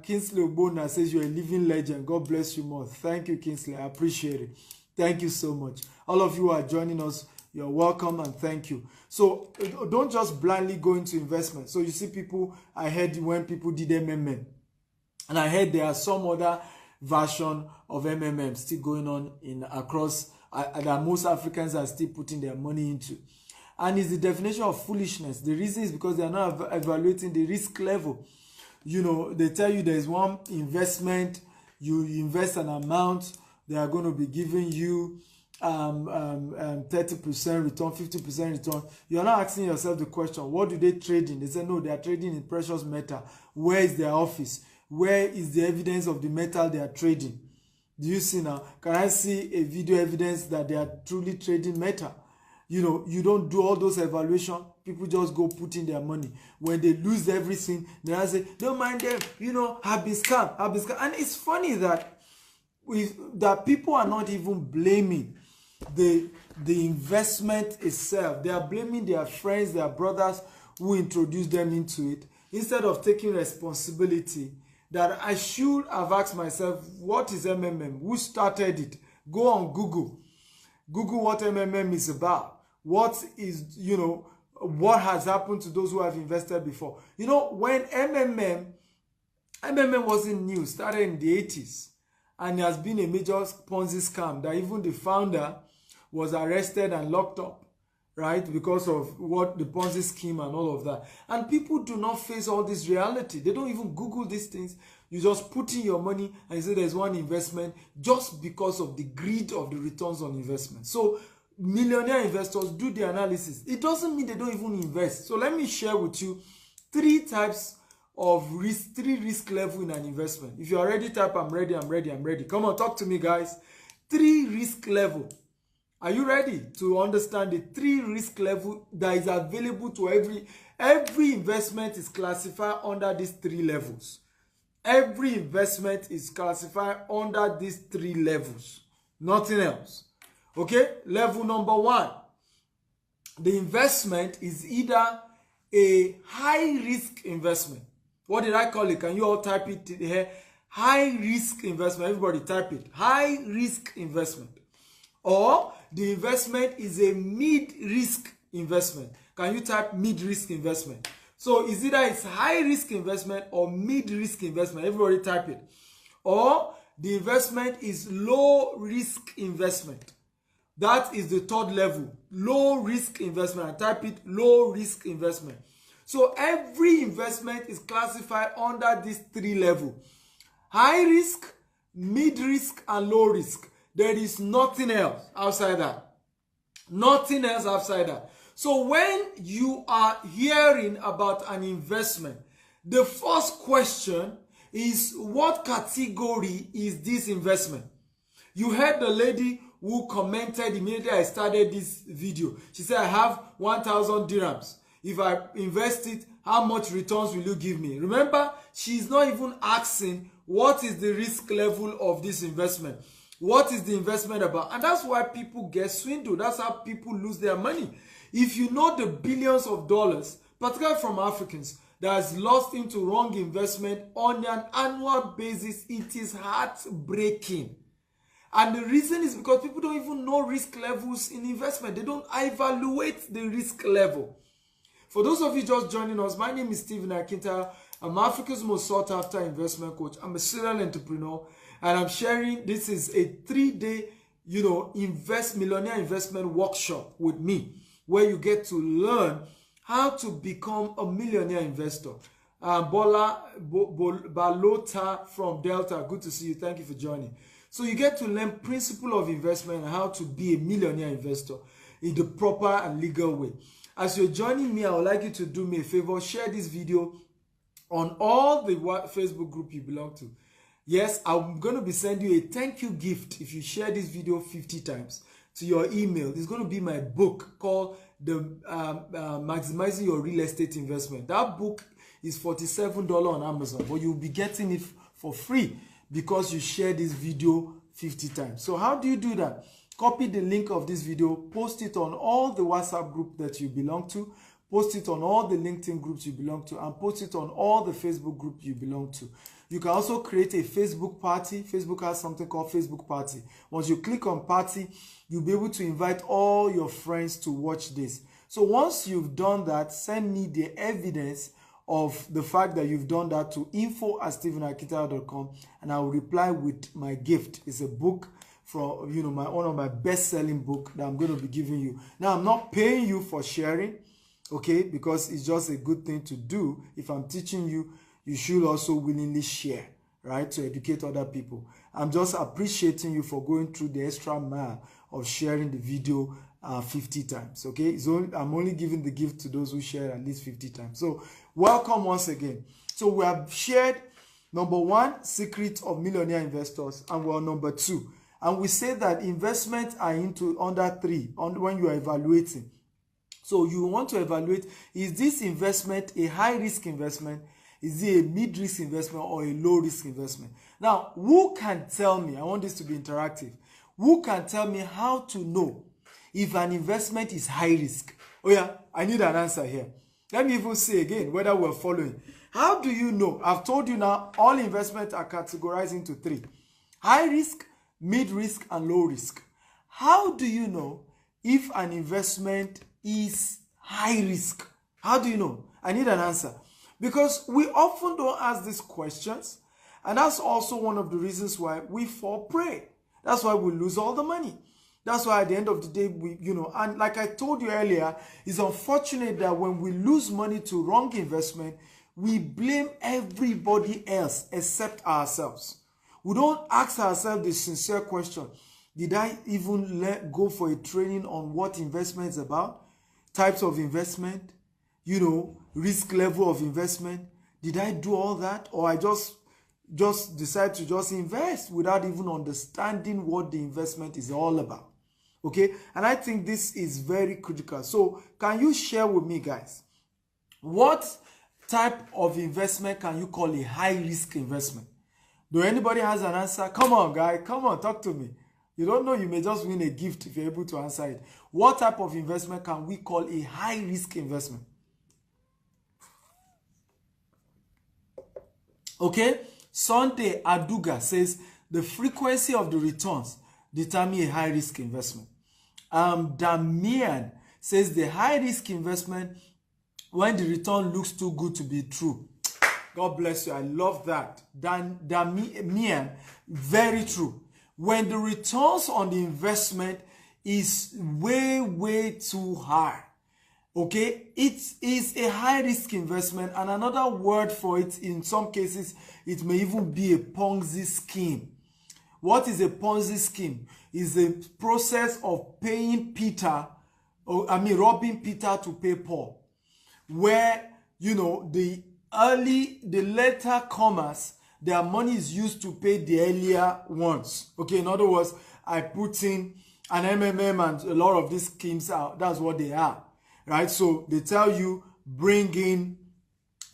Kingsley Obona says you're a living legend. God bless you more. Thank you, Kingsley. I appreciate it. Thank you so much. All of you who are joining us, you're welcome and thank you. So don't just blindly go into investment. So you see people, I heard when people did MMM, and I heard there are some other version of MMM still going on in across that most Africans are still putting their money into. And it's the definition of foolishness. The reason is because they are not evaluating the risk level. You know, they tell you there's one investment, you invest an amount, they are going to be giving you 30% return, 50% return. You're not asking yourself the question, what do they trade in? They say, no, they are trading in precious metal. Where is their office? Where is the evidence of the metal they are trading? Do you see now? Can I see a video evidence that they are truly trading metal? You know, you don't do all those evaluation. People just go put in their money. When they lose everything, they say, don't mind them, you know, have been scammed. And it's funny that people are not even blaming the investment itself. They are blaming their friends, their brothers who introduced them into it, instead of taking responsibility that I should have asked myself, what is MMM? Who started it? Go on Google. Google what MMM is about. What is, you know, what has happened to those who have invested before. You know, when MMM wasn't new, started in the 80s, and it has been a major Ponzi scam that even the founder was arrested and locked up, right, because of what the Ponzi scheme and all of that. And people do not face all this reality. They don't even Google these things. You just put in your money and you say there's one investment just because of the greed of the returns on investment. So millionaire investors do the analysis. It doesn't mean they don't even invest. So let me share with you three types of risk, three risk level in an investment. If you're ready, type I'm ready, I'm ready, I'm ready. Come on, talk to me, guys. 3 risk level. Are you ready to understand the 3 risk level that is available to every investment is classified under these 3 levels. Every investment is classified under these 3 levels. Nothing else. Okay? Level number 1. The investment is either a high risk investment. What did I call it? Can you all type it here? High risk investment. Everybody type it. High risk investment. Or the investment is a mid-risk investment. Can you type mid-risk investment? So it's either it's high-risk investment or mid-risk investment. Everybody type it. Or the investment is low-risk investment. That is the 3rd level. Low-risk investment. And type it low-risk investment. So every investment is classified under these 3 levels. High-risk, mid-risk, and low-risk. There is nothing else outside that. Nothing else outside that. So when you are hearing about an investment, the first question is, what category is this investment? You heard the lady who commented immediately I started this video. She said, I have 1,000 dirhams. If I invest it, how much returns will you give me? Remember, she's not even asking what is the risk level of this investment. What is the investment about? And that's why people get swindled. That's how people lose their money. If you know the billions of dollars, particularly from Africans, that has lost into wrong investment on an annual basis, it is heartbreaking. And the reason is because people don't even know risk levels in investment. They don't evaluate the risk level. For those of you just joining us, my name is Stephen Akintayo. I'm Africa's most sought after investment coach. I'm a serial entrepreneur, and I'm sharing, this is a 3-day, millionaire investment workshop with me, where you get to learn how to become a millionaire investor. Bola Balota from Delta, good to see you. Thank you for joining. So you get to learn principle of investment and how to be a millionaire investor in the proper and legal way. As you're joining me, I would like you to do me a favor, share this video on all the Facebook group you belong to. Yes, I'm going to be sending you a thank you gift if you share this video 50 times to your email. It's going to be my book called the Maximizing Your Real Estate Investment. That book is $47 on Amazon, but you'll be getting it for free because you share this video 50 times. So how do you do that? Copy the link of this video, post it on all the WhatsApp group that you belong to, post it on all the LinkedIn groups you belong to, and post it on all the Facebook groups you belong to. You can also create a Facebook party. Facebook has something called Facebook Party. Once you click on party, you'll be able to invite all your friends to watch this. So once you've done that, send me the evidence of the fact that you've done that to info@stephenakita.com, and I'll reply with my gift. It's a book from one of my best-selling book that I'm going to be giving you. Now, I'm not paying you for sharing, okay, because it's just a good thing to do. If I'm teaching you, you should also willingly share, right, to educate other people. I'm just appreciating you for going through the extra mile of sharing the video 50 times, okay? I'm only giving the gift to those who share at least 50 times. So welcome once again. So we have shared number 1, secret of millionaire investors, and we're on number 2. And we say that investments are into under 3 when you are evaluating. So you want to evaluate, is this investment a high-risk investment? Is it a mid-risk investment or a low-risk investment? Now, who can tell me, I want this to be interactive, who can tell me how to know if an investment is high-risk? Oh yeah, I need an answer here. Let me even say again whether we're following. How do you know? I've told you now, all investments are categorized into 3. High-risk, mid-risk, and low-risk. How do you know if an investment is high-risk? How do you know? I need an answer. Because we often don't ask these questions, and that's also one of the reasons why we fall prey. That's why we lose all the money. That's why at the end of the day, and like I told you earlier, it's unfortunate that when we lose money to wrong investment, we blame everybody else except ourselves. We don't ask ourselves the sincere question, did I even go for a training on what investment is about? Types of investment, risk level of investment. Did I do all that? Or I just decide to just invest without even understanding what the investment is all about? Okay, and I think this is very critical. So can you share with me, guys, what type of investment can you call a high-risk investment? Do anybody has an answer? Come on, guy, come on, talk to me. You don't know, you may just win a gift if you're able to answer it. What type of investment can we call a high-risk investment? Okay, Sunday Aduga says the frequency of the returns determine a high-risk investment. Damian says the high-risk investment when the return looks too good to be true. God bless you. I love that. Damian, very true. When the returns on the investment is way too high, okay, it is a high-risk investment, and another word for it, in some cases, it may even be a Ponzi scheme. What is a Ponzi scheme? Is a process of paying Peter, robbing Peter to pay Paul, where, the later comers, their money is used to pay the earlier ones. Okay, in other words, I put in an MMM and a lot of these schemes out. That's what they are, right? So they tell you, bring in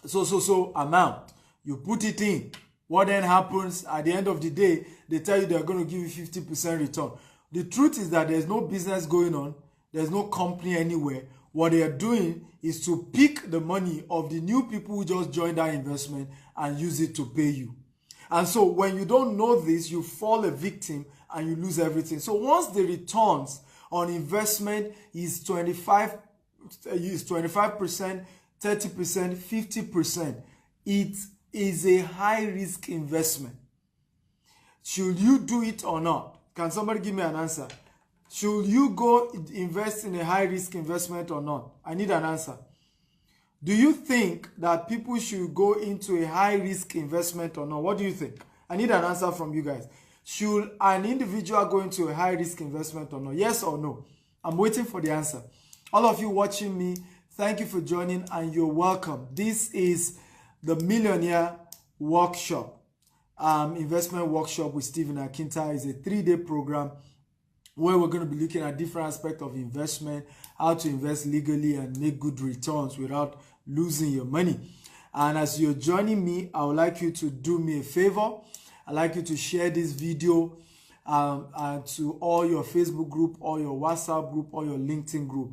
so amount. You put it in. What then happens at the end of the day, they tell you they're going to give you 50% return. The truth is that there's no business going on. There's no company anywhere. What they are doing is to pick the money of the new people who just joined that investment and use it to pay you. And so when you don't know this, you fall a victim and you lose everything. So once the returns on investment is 25%, 30%, 50%, it is a high risk investment. Should you do it or not? Can somebody give me an answer? Should you go invest in a high risk investment or not? I need an answer. Do you think that people should go into a high risk investment or not? What do you think? I need an answer from you guys. Should an individual go into a high risk investment or not? Yes or no? I'm waiting for the answer. All of you watching me, thank you for joining and you're welcome. This is the Millionaire Workshop, investment workshop with Stephen Akinta. Is a 3-day program where we're going to be looking at different aspects of investment, how to invest legally and make good returns without losing your money. And as you're joining me, I would like you to do me a favor. I'd like you to share this video to all your Facebook group, or your WhatsApp group, or your LinkedIn group.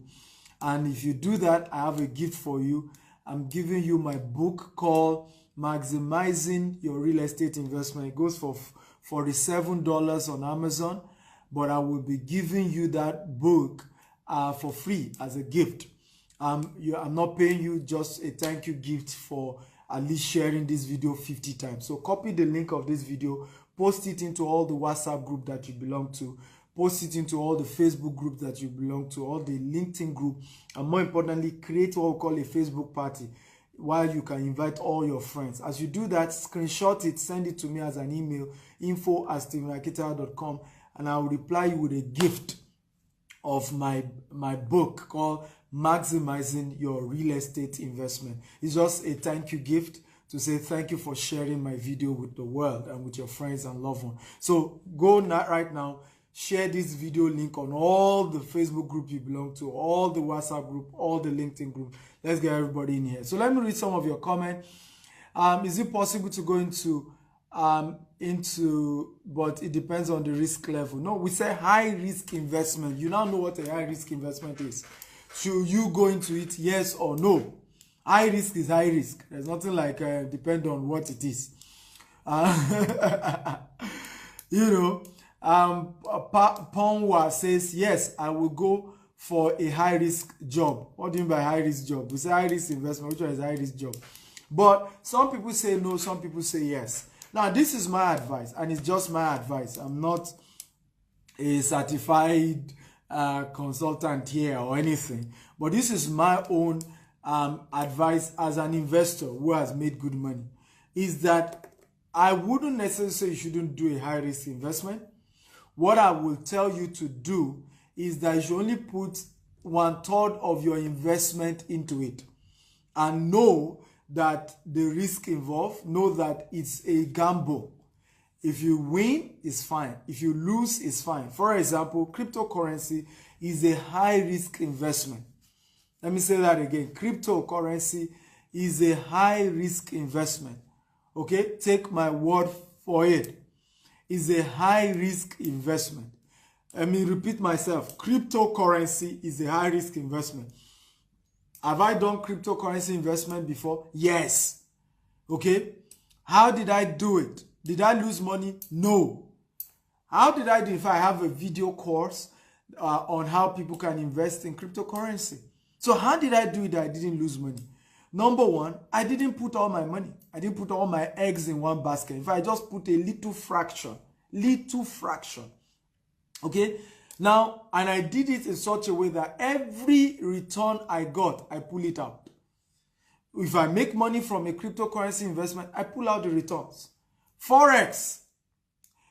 And if you do that, I have a gift for you. I'm giving you my book called Maximizing Your Real Estate Investment. It goes for $47 on Amazon, but I will be giving you that book for free as a gift. I'm not paying you, just a thank you gift for at least sharing this video 50 times. So copy the link of this video, post it into all the WhatsApp group that you belong to, post it into all the Facebook group that you belong to, all the LinkedIn group, and more importantly, create what we call a Facebook party, while you can invite all your friends. As you do that, screenshot it, send it to me as an email, info@stephenakita.com, and I will reply you with a gift of my book called Maximizing Your Real Estate Investment. It's just a thank you gift to say thank you for sharing my video with the world and with your friends and loved ones. So go right now, share this video link on all the Facebook group you belong to, all the WhatsApp group, all the LinkedIn group. Let's get everybody in here. So let me read some of your comments. Is it possible to go into, but it depends on the risk level? No, we say high risk investment. You now know what a high risk investment is. Should you go into it, yes or no? High risk is high risk. There's nothing like depend on what it is. You know, Ponwa says, yes, I will go for a high risk job. What do you mean by high risk job? We say high risk investment. Which one is high risk job? But some people say no, some people say yes. Now, this is my advice, and it's just my advice. I'm not a certified consultant here or anything, but this is my own advice as an investor who has made good money, is that I wouldn't necessarily say you shouldn't do a high risk investment. What I will tell you to do is that you should only put 1/3 of your investment into it, and know that the risk involved, know that it's a gamble. If you win, it's fine. If you lose, it's fine. For example, cryptocurrency is a high risk investment. Let me say that again. Cryptocurrency is a high risk investment. Okay? Take my word for it. It's a high risk investment. Let me repeat myself. Cryptocurrency is a high risk investment. Have I done cryptocurrency investment before? Yes. Okay? How did I do it? Did I lose money? No. How did I do it? If I have a video course on how people can invest in cryptocurrency. So how did I do it that I didn't lose money? Number one, I didn't put all my money. I didn't put all my eggs in one basket. If I just put a little fraction. Okay? Now, and I did it in such a way that every return I got, I pull it out. If I make money from a cryptocurrency investment, I pull out the returns. Forex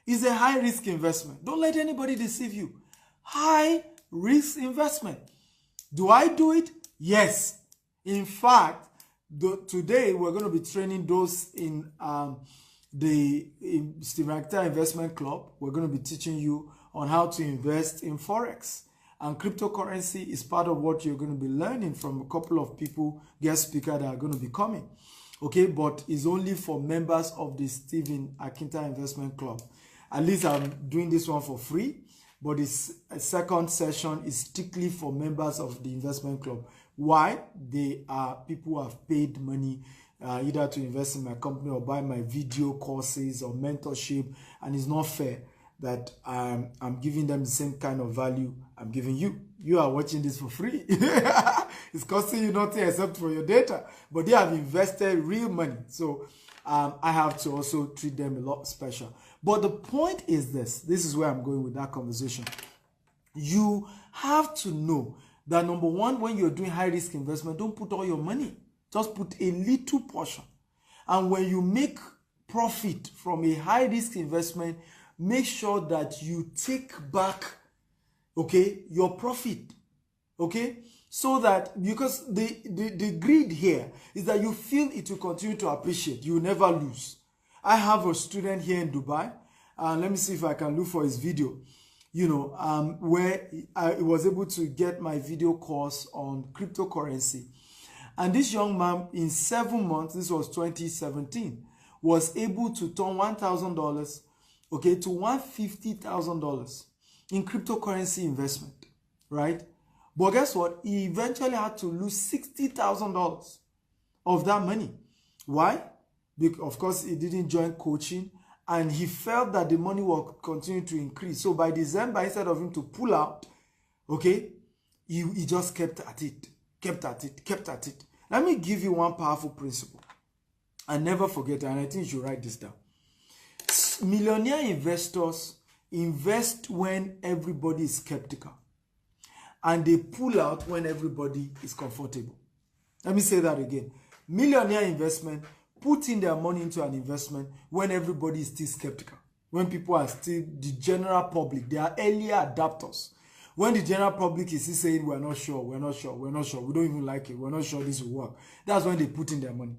is a high risk investment. Don't let anybody deceive you. High risk investment. Do I do it? Yes. In fact, today we're going to be training those in the Stephen Akita Investment Club. We're going to be teaching you on how to invest in Forex. And cryptocurrency is part of what you're going to be learning from a couple of people, guest speakers that are going to be coming. Okay, but it's only for members of the Stephen Akita Investment Club. At least I'm doing this one for free, but this second session is strictly for members of the investment club. Why? They are people who have paid money either to invest in my company or buy my video courses or mentorship, and it's not fair that I'm giving them the same kind of value I'm giving you. You are watching this for free. It's costing you nothing except for your data, but they have invested real money. So I have to also treat them a lot special. But the point is this is where I'm going with that conversation. You have to know that, number one, when you're doing high risk investment, don't put all your money. Just put a little portion. And when you make profit from a high risk investment, make sure that you take back, okay, your profit, okay? So that, because the greed here is that you feel it will continue to appreciate. You will never lose. I have a student here in Dubai, and let me see if I can look for his video, where I was able to get my video course on cryptocurrency. And this young man, in 7 months, this was 2017, was able to turn $1,000, okay, to $150,000 in cryptocurrency investment, right? But guess what? He eventually had to lose $60,000 of that money. Why? Because, of course, he didn't join coaching, and he felt that the money will continue to increase. So by December, instead of him to pull out, okay, he just kept at it. Let me give you one powerful principle. And never forget it, and I think you should write this down. Millionaire investors invest when everybody is skeptical, and they pull out when everybody is comfortable. Let me say that again. Millionaire investment put in their money into an investment when everybody is still skeptical, when people are still, the general public, they are earlier adapters. When the general public is still saying, we're not sure, we don't even like it, we're not sure this will work, that's when they put in their money.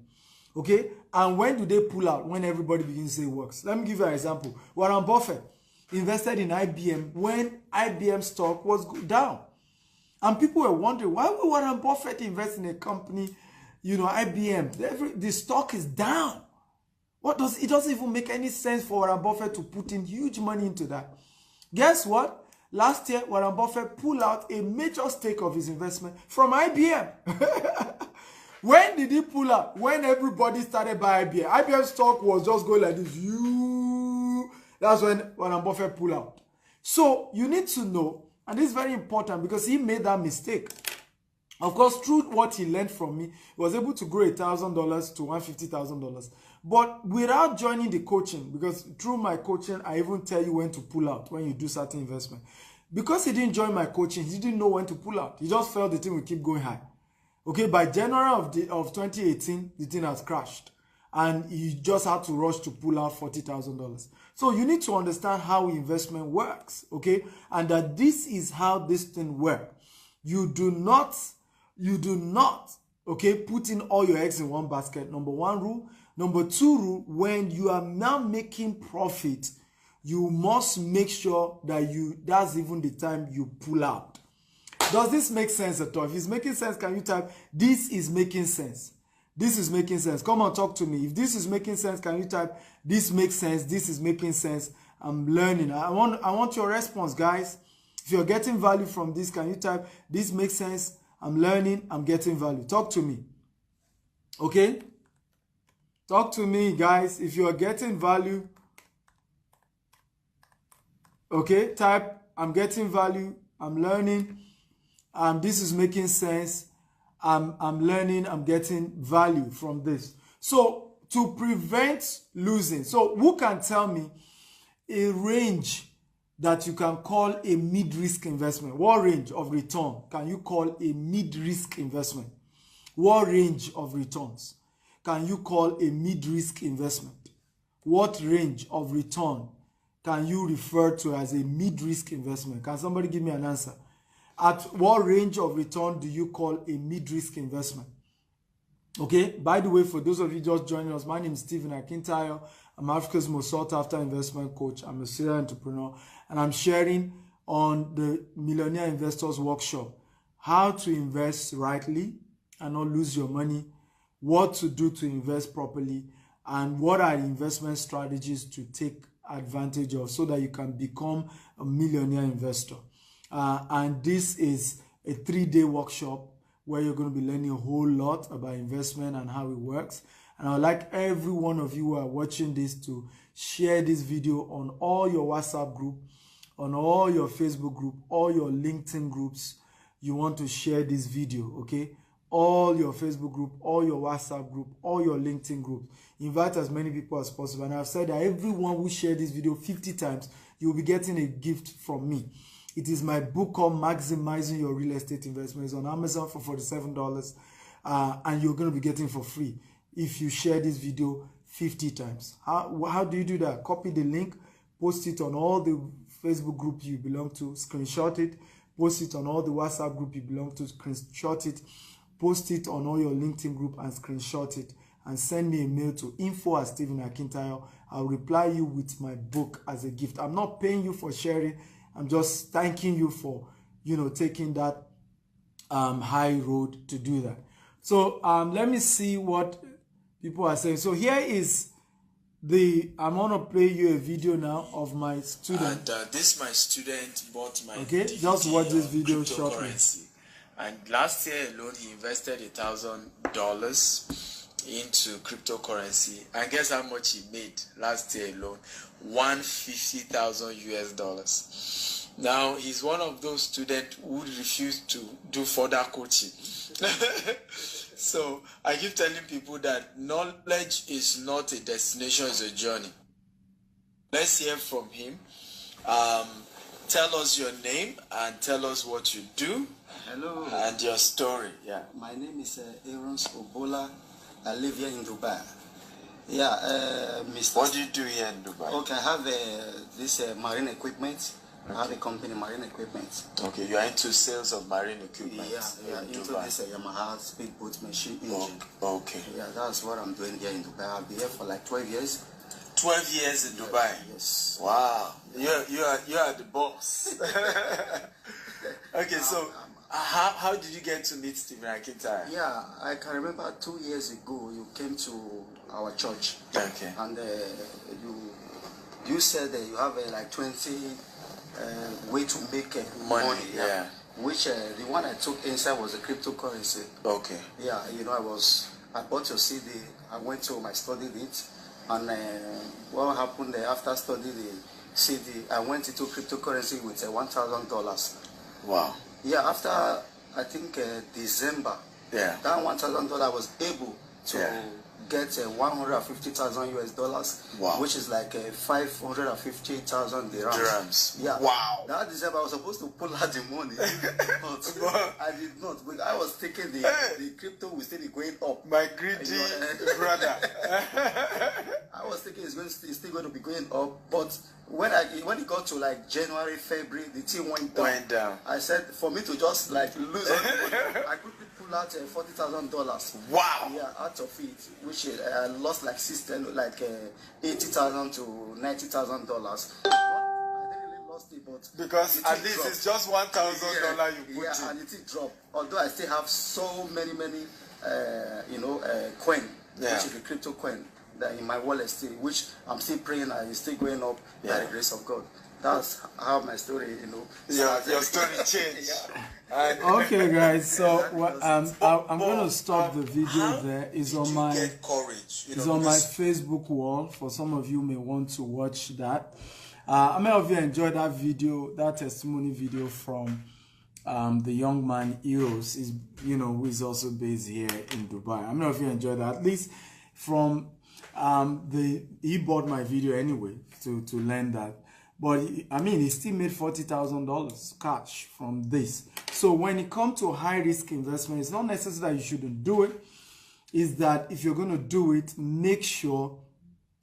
Okay? And when do they pull out? When everybody begins to say it works. Let me give you an example. Warren Buffett invested in IBM when IBM stock was down. And people were wondering, why would Warren Buffett invest in a company, IBM? The stock is down. It doesn't even make any sense for Warren Buffett to put in huge money into that. Guess what? Last year, Warren Buffett pulled out a major stake of his investment from IBM. When did he pull out? When everybody started buying IBM. IBM stock was just going like this. That's when Warren Buffett pulled out. So you need to know, and this is very important because he made that mistake. Of course, through what he learned from me, he was able to grow $1,000 to $150,000. But without joining the coaching, because through my coaching, I even tell you when to pull out when you do certain investment. Because he didn't join my coaching, he didn't know when to pull out. He just felt the thing would keep going high. Okay, by January of 2018, the thing has crashed. And he just had to rush to pull out $40,000. So you need to understand how investment works, okay? And that this is how this thing works. You do not, okay, put in all your eggs in one basket. Number one rule. Number two rule, when you are now making profit, you must make sure that that's even the time you pull out. Does this make sense at all? If it's making sense, can you type, this is making sense? This is making sense. Come on, talk to me. If this is making sense, can you type, this makes sense, this is making sense, I'm learning. I want your response, guys. If you're getting value from this, can you type, this makes sense, I'm learning, I'm getting value. Talk to me. Okay? Talk to me, guys. If you're getting value, okay, type, I'm getting value, I'm learning, this is making sense, I'm learning, I'm getting value from this. So to prevent losing, so who can tell me a range that you can call a mid-risk investment? What range of return can you call a mid-risk investment? What range of returns can you call a mid-risk investment? What range of return can you refer to as a mid-risk investment? Can somebody give me an answer? At what range of return do you call a mid-risk investment? Okay, by the way, for those of you just joining us, my name is Stephen Akintayo. I'm Africa's most sought-after investment coach. I'm a serial entrepreneur, and I'm sharing on the Millionaire Investors Workshop how to invest rightly and not lose your money, what to do to invest properly, and what are investment strategies to take advantage of so that you can become a millionaire investor. And this is a 3-day workshop where you're going to be learning a whole lot about investment and how it works. And I'd like every one of you who are watching this to share this video on all your WhatsApp group, on all your Facebook group, all your LinkedIn groups. You want to share this video, okay? all your Facebook group, all your WhatsApp group, all your LinkedIn group. Invite as many people as possible. And I've said that everyone who shared this video 50 times, you'll be getting a gift from me. It is my book called Maximizing Your Real Estate Investment. It's on Amazon for $47. And you're going to be getting it for free if you share this video 50 times. How do you do that? Copy the link, post it on all the Facebook group you belong to, screenshot it, post it on all the WhatsApp group you belong to, screenshot it, post it on all your LinkedIn group and screenshot it, and send me a mail to info@StephenAkintayo. I'll reply you with my book as a gift. I'm not paying you for sharing. I'm just thanking you for, taking that high road to do that. So let me see what people are saying. So here is I'm gonna play you a video now of my student. And this my student bought my okay. DVD Just watch this video shortly. And last year alone, he invested $1,000 into cryptocurrency. And guess how much he made last year alone? $150,000. Now he's one of those students who refused to do further coaching. So I keep telling people that knowledge is not a destination, it's a journey. Let's hear from him. Tell us your name and tell us what you do. Hello. And your story. Yeah. My name is Aaron Obola. I live here in Dubai. Yeah, Mr. What do you do here in Dubai? Okay, I have this marine equipment. Okay. I have a company, marine equipment. Okay, you are into sales of marine equipment. Yeah, into Dubai. This Yamaha speedboat machine engine. Okay. Yeah, that's what I'm doing here in Dubai. I'll be here for like 12 years. 12 years in Dubai. Yes. Wow. You are the boss. Okay, so how did you get to meet Stephen Akintayo? Yeah, I can remember 2 years ago you came to our church. Okay. And you said that you have like 20 way to make money. Yeah. Which the one I took inside was a cryptocurrency. Okay. Yeah, I bought your CD. I went to I studied it, and what happened after studying the CD, I went into cryptocurrency with $1,000. Wow. Yeah, after I think December. Yeah. That $1,000 was able to get $150,000 wow. which is like 550,000 dirhams. Yeah. Wow. That December I was supposed to pull out the money, but I did not. But I was thinking the crypto will still be going up. My greedy brother. I was thinking it's still going to be going up, but when it got to like January, February, the thing went down. I said for me to just like lose all the money, I quickly pull out $40,000. Wow. Yeah, out of it, which I lost like $80,000 to $90,000. I didn't really lost it, but because at least dropped. It's just $1,000 you put in. And it dropped. Although I still have so many coin, which is the crypto coin. That in my wallet still, which I'm still praying and it's still going up by the grace of God. That's how my story, your story changed. Okay, guys. So I'm gonna stop the video there. It's on my Facebook wall. For some of you may want to watch that. How many of you enjoyed that video, that testimony video from the young man Eros, who is also based here in Dubai? How many of you enjoyed that? At least from he bought my video anyway to learn that, but he still made $40,000 cash from this. So when it comes to high risk investment, it's not necessary that you shouldn't do it. Is that if you're going to do it, make sure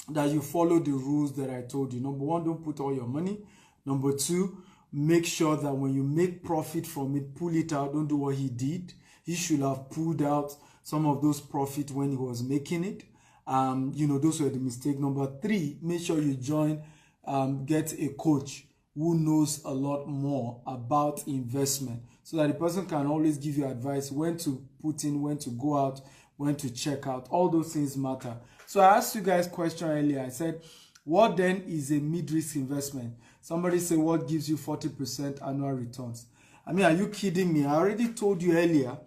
that you follow the rules that I told you. Number one, don't put all your money. Number two, make sure that when you make profit from it, pull it out. Don't do what he did. He should have pulled out some of those profit when he was making it. Those were the mistake. Number three, make sure you get a coach who knows a lot more about investment, so that the person can always give you advice when to put in, when to go out, when to check out. All those things matter. So I asked you guys a question earlier. I said, what then is a mid-risk investment? Somebody said, what gives you 40% annual returns? Are you kidding me? I already told you earlier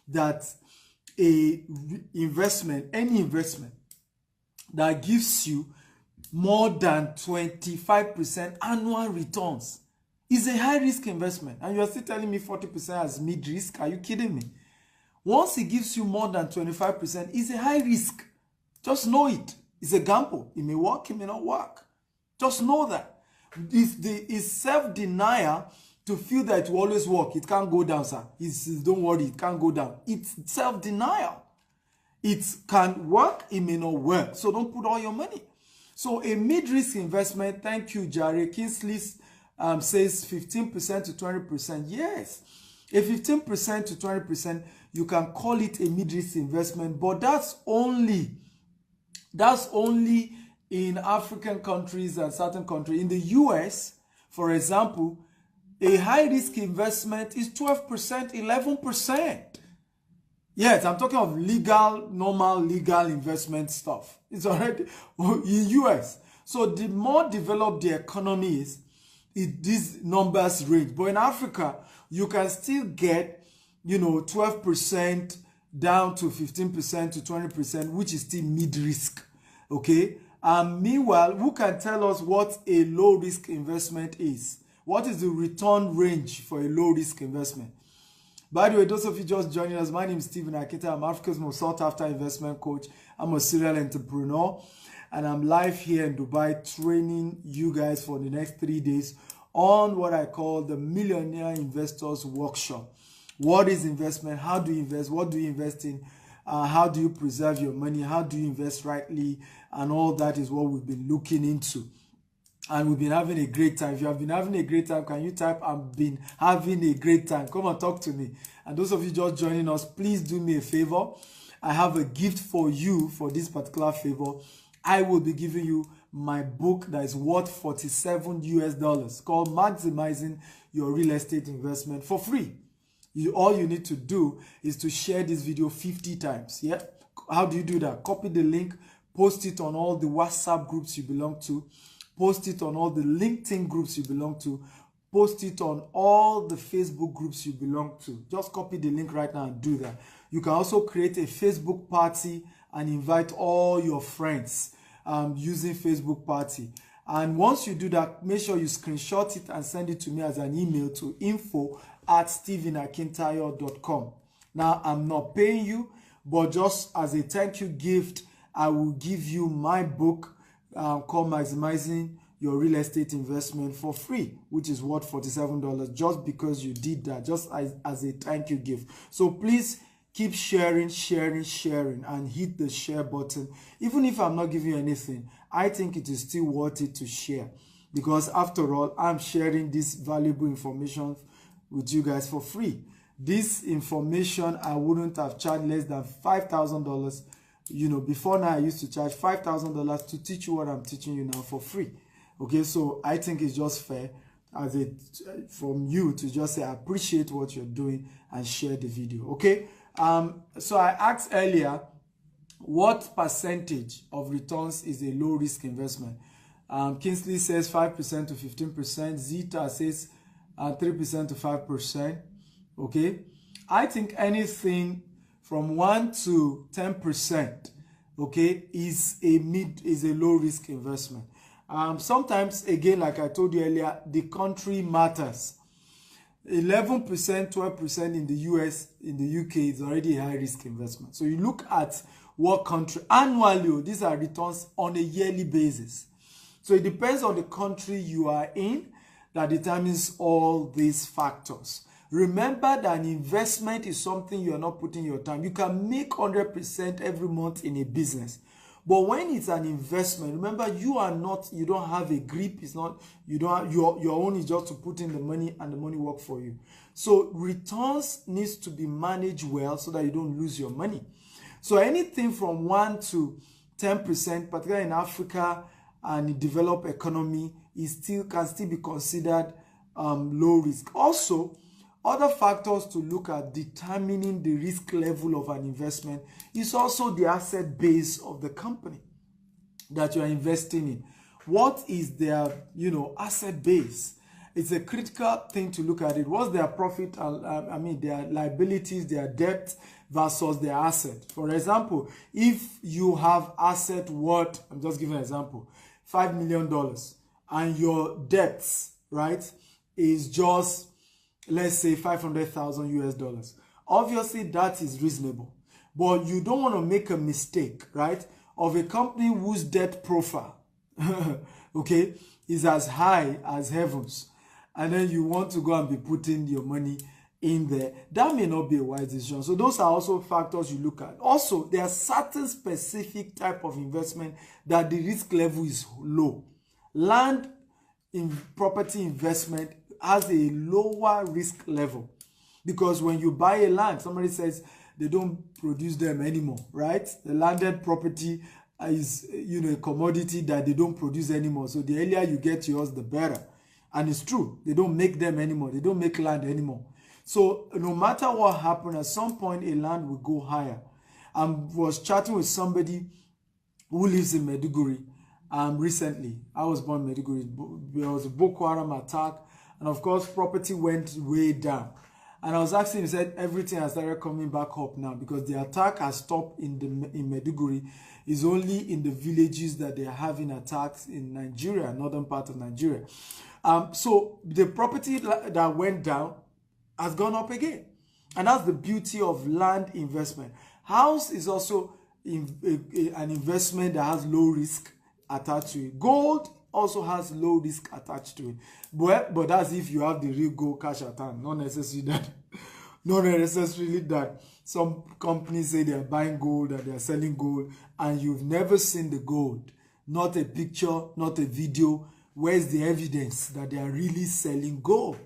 that any investment that gives you more than 25% annual returns is a high risk investment, and you're still telling me 40% as mid risk? Are you kidding me? Once it gives you more than 25%, it's a high risk. Just know it. It's a gamble. It may work, it may not work. Just know that. It's self-denial to feel that it will always work. It can't go down, sir. Don't worry, it can't go down. It's self-denial. It can work, it may not work. So don't put all your money. So a mid-risk investment, thank you, Jare. Kingsley says 15% to 20%. Yes, a 15% to 20%, you can call it a mid-risk investment, but that's only in African countries and certain countries. In the US, for example, a high-risk investment is 12%, 11%. Yes, I'm talking of normal legal investment stuff. It's already in US. So the more developed the economy is, these numbers range. But in Africa, you can still get, 12% down to 15% to 20%, which is still mid-risk. Okay? And meanwhile, who can tell us what a low-risk investment is? What is the return range for a low-risk investment? By the way, those of you just joining us, my name is Stephen Akita. I'm Africa's most sought-after investment coach. I'm a serial entrepreneur, and I'm live here in Dubai training you guys for the next 3 days on what I call the Millionaire Investors Workshop. What is investment? How do you invest? What do you invest in? How do you preserve your money? How do you invest rightly? And all that is what we've been looking into. And we've been having a great time. If you have been having a great time, can you type, I've been having a great time? Come and talk to me. And those of you just joining us, please do me a favor. I have a gift for you for this particular favor. I will be giving you my book that is worth $47 US called Maximizing Your Real Estate Investment for free. All you need to do is to share this video 50 times. Yeah. How do you do that? Copy the link, post it on all the WhatsApp groups you belong to. Post it on all the LinkedIn groups you belong to. Post it on all the Facebook groups you belong to. Just copy the link right now and do that. You can also create a Facebook party and invite all your friends using Facebook party. And once you do that, make sure you screenshot it and send it to me as an email to info@stephenakintayo.com. Now, I'm not paying you, but just as a thank you gift, I will give you my book called Maximizing Your Real Estate Investment for free, which is worth $47 just because you did that, just as a thank you gift. So please keep sharing, and hit the share button. Even if I'm not giving you anything, I think it is still worth it to share, because after all, I'm sharing this valuable information with you guys for free. This information, I wouldn't have charged less than $5,000. Before now I used to charge $5,000 to teach you what I'm teaching you now for free. Okay, so I think it's just fair from you to just say I appreciate what you're doing and share the video. Okay, so I asked earlier, what percentage of returns is a low risk investment? Kingsley says 5% to 15%. Zita says 3% to 5%. Okay, I think anything from 1 to 10%, okay, is a low risk investment. Sometimes, again, like I told you earlier, the country matters. 11%, 12% in the US, in the UK is already a high risk investment. So you look at what country annually, these are returns on a yearly basis. So it depends on the country you are in that determines all these factors. Remember that an investment is something you are not putting your time. You can make 100% every month in a business. But when it's an investment, remember you don't have a grip. It's not, your own is just to put in the money and the money work for you. So returns needs to be managed well so that you don't lose your money. So anything from 1 to 10%, particularly in Africa and in developed economy, can still be considered low risk. Also, other factors to look at determining the risk level of an investment is also the asset base of the company that you are investing in. What is their, asset base? It's a critical thing to look at it. What's their profit, their liabilities, their debt versus their asset. For example, if you have asset worth, I'm just giving an example, $5 million, and your debts, right, is just, let's say $500,000 US. Obviously, that is reasonable. But you don't want to make a mistake, right, of a company whose debt profile, okay, is as high as heavens. And then you want to go and be putting your money in there. That may not be a wise decision. So those are also factors you look at. Also, there are certain specific type of investment that the risk level is low. Land in property investment has a lower risk level, because when you buy a land, somebody says they don't produce them anymore, right? The landed property is, you know, a commodity that they don't produce anymore. So the earlier you get yours, the better. And it's true, they don't make them anymore. They don't make land anymore. So no matter what happens, at some point a land will go higher. I was chatting with somebody who lives in Maiduguri recently. I was born in Maiduguri. There was a Boko Haram attack, and of course property went way down. And I was asking him, he said everything has started coming back up now, because the attack has stopped in Maiduguri. It's only in the villages that they are having attacks in Nigeria, northern part of Nigeria. So the property that went down has gone up again. And that's the beauty of land investment. House is also an investment that has low risk attached to it. Gold also has low risk attached to it. But that's if you have the real gold cash at hand. Not necessarily that some companies say they are buying gold and they are selling gold, and you've never seen the gold. Not a picture, not a video. Where's the evidence that they are really selling gold?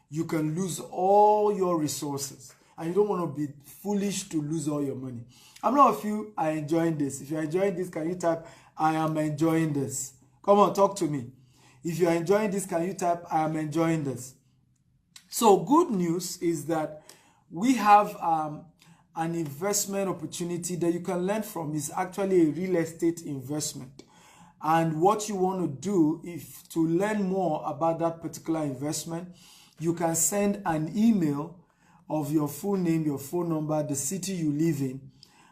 You can lose all your resources, and you don't want to be foolish to lose all your money. How many of you are enjoying this? If you're enjoying this, can you type, I am enjoying this? Come on, talk to me. If you're enjoying this, can you type, I am enjoying this? So good news is that we have an investment opportunity that you can learn from. Is actually a real estate investment. And what you want to do, if to learn more about that particular investment, you can send an email of your full name, your phone number, the city you live in,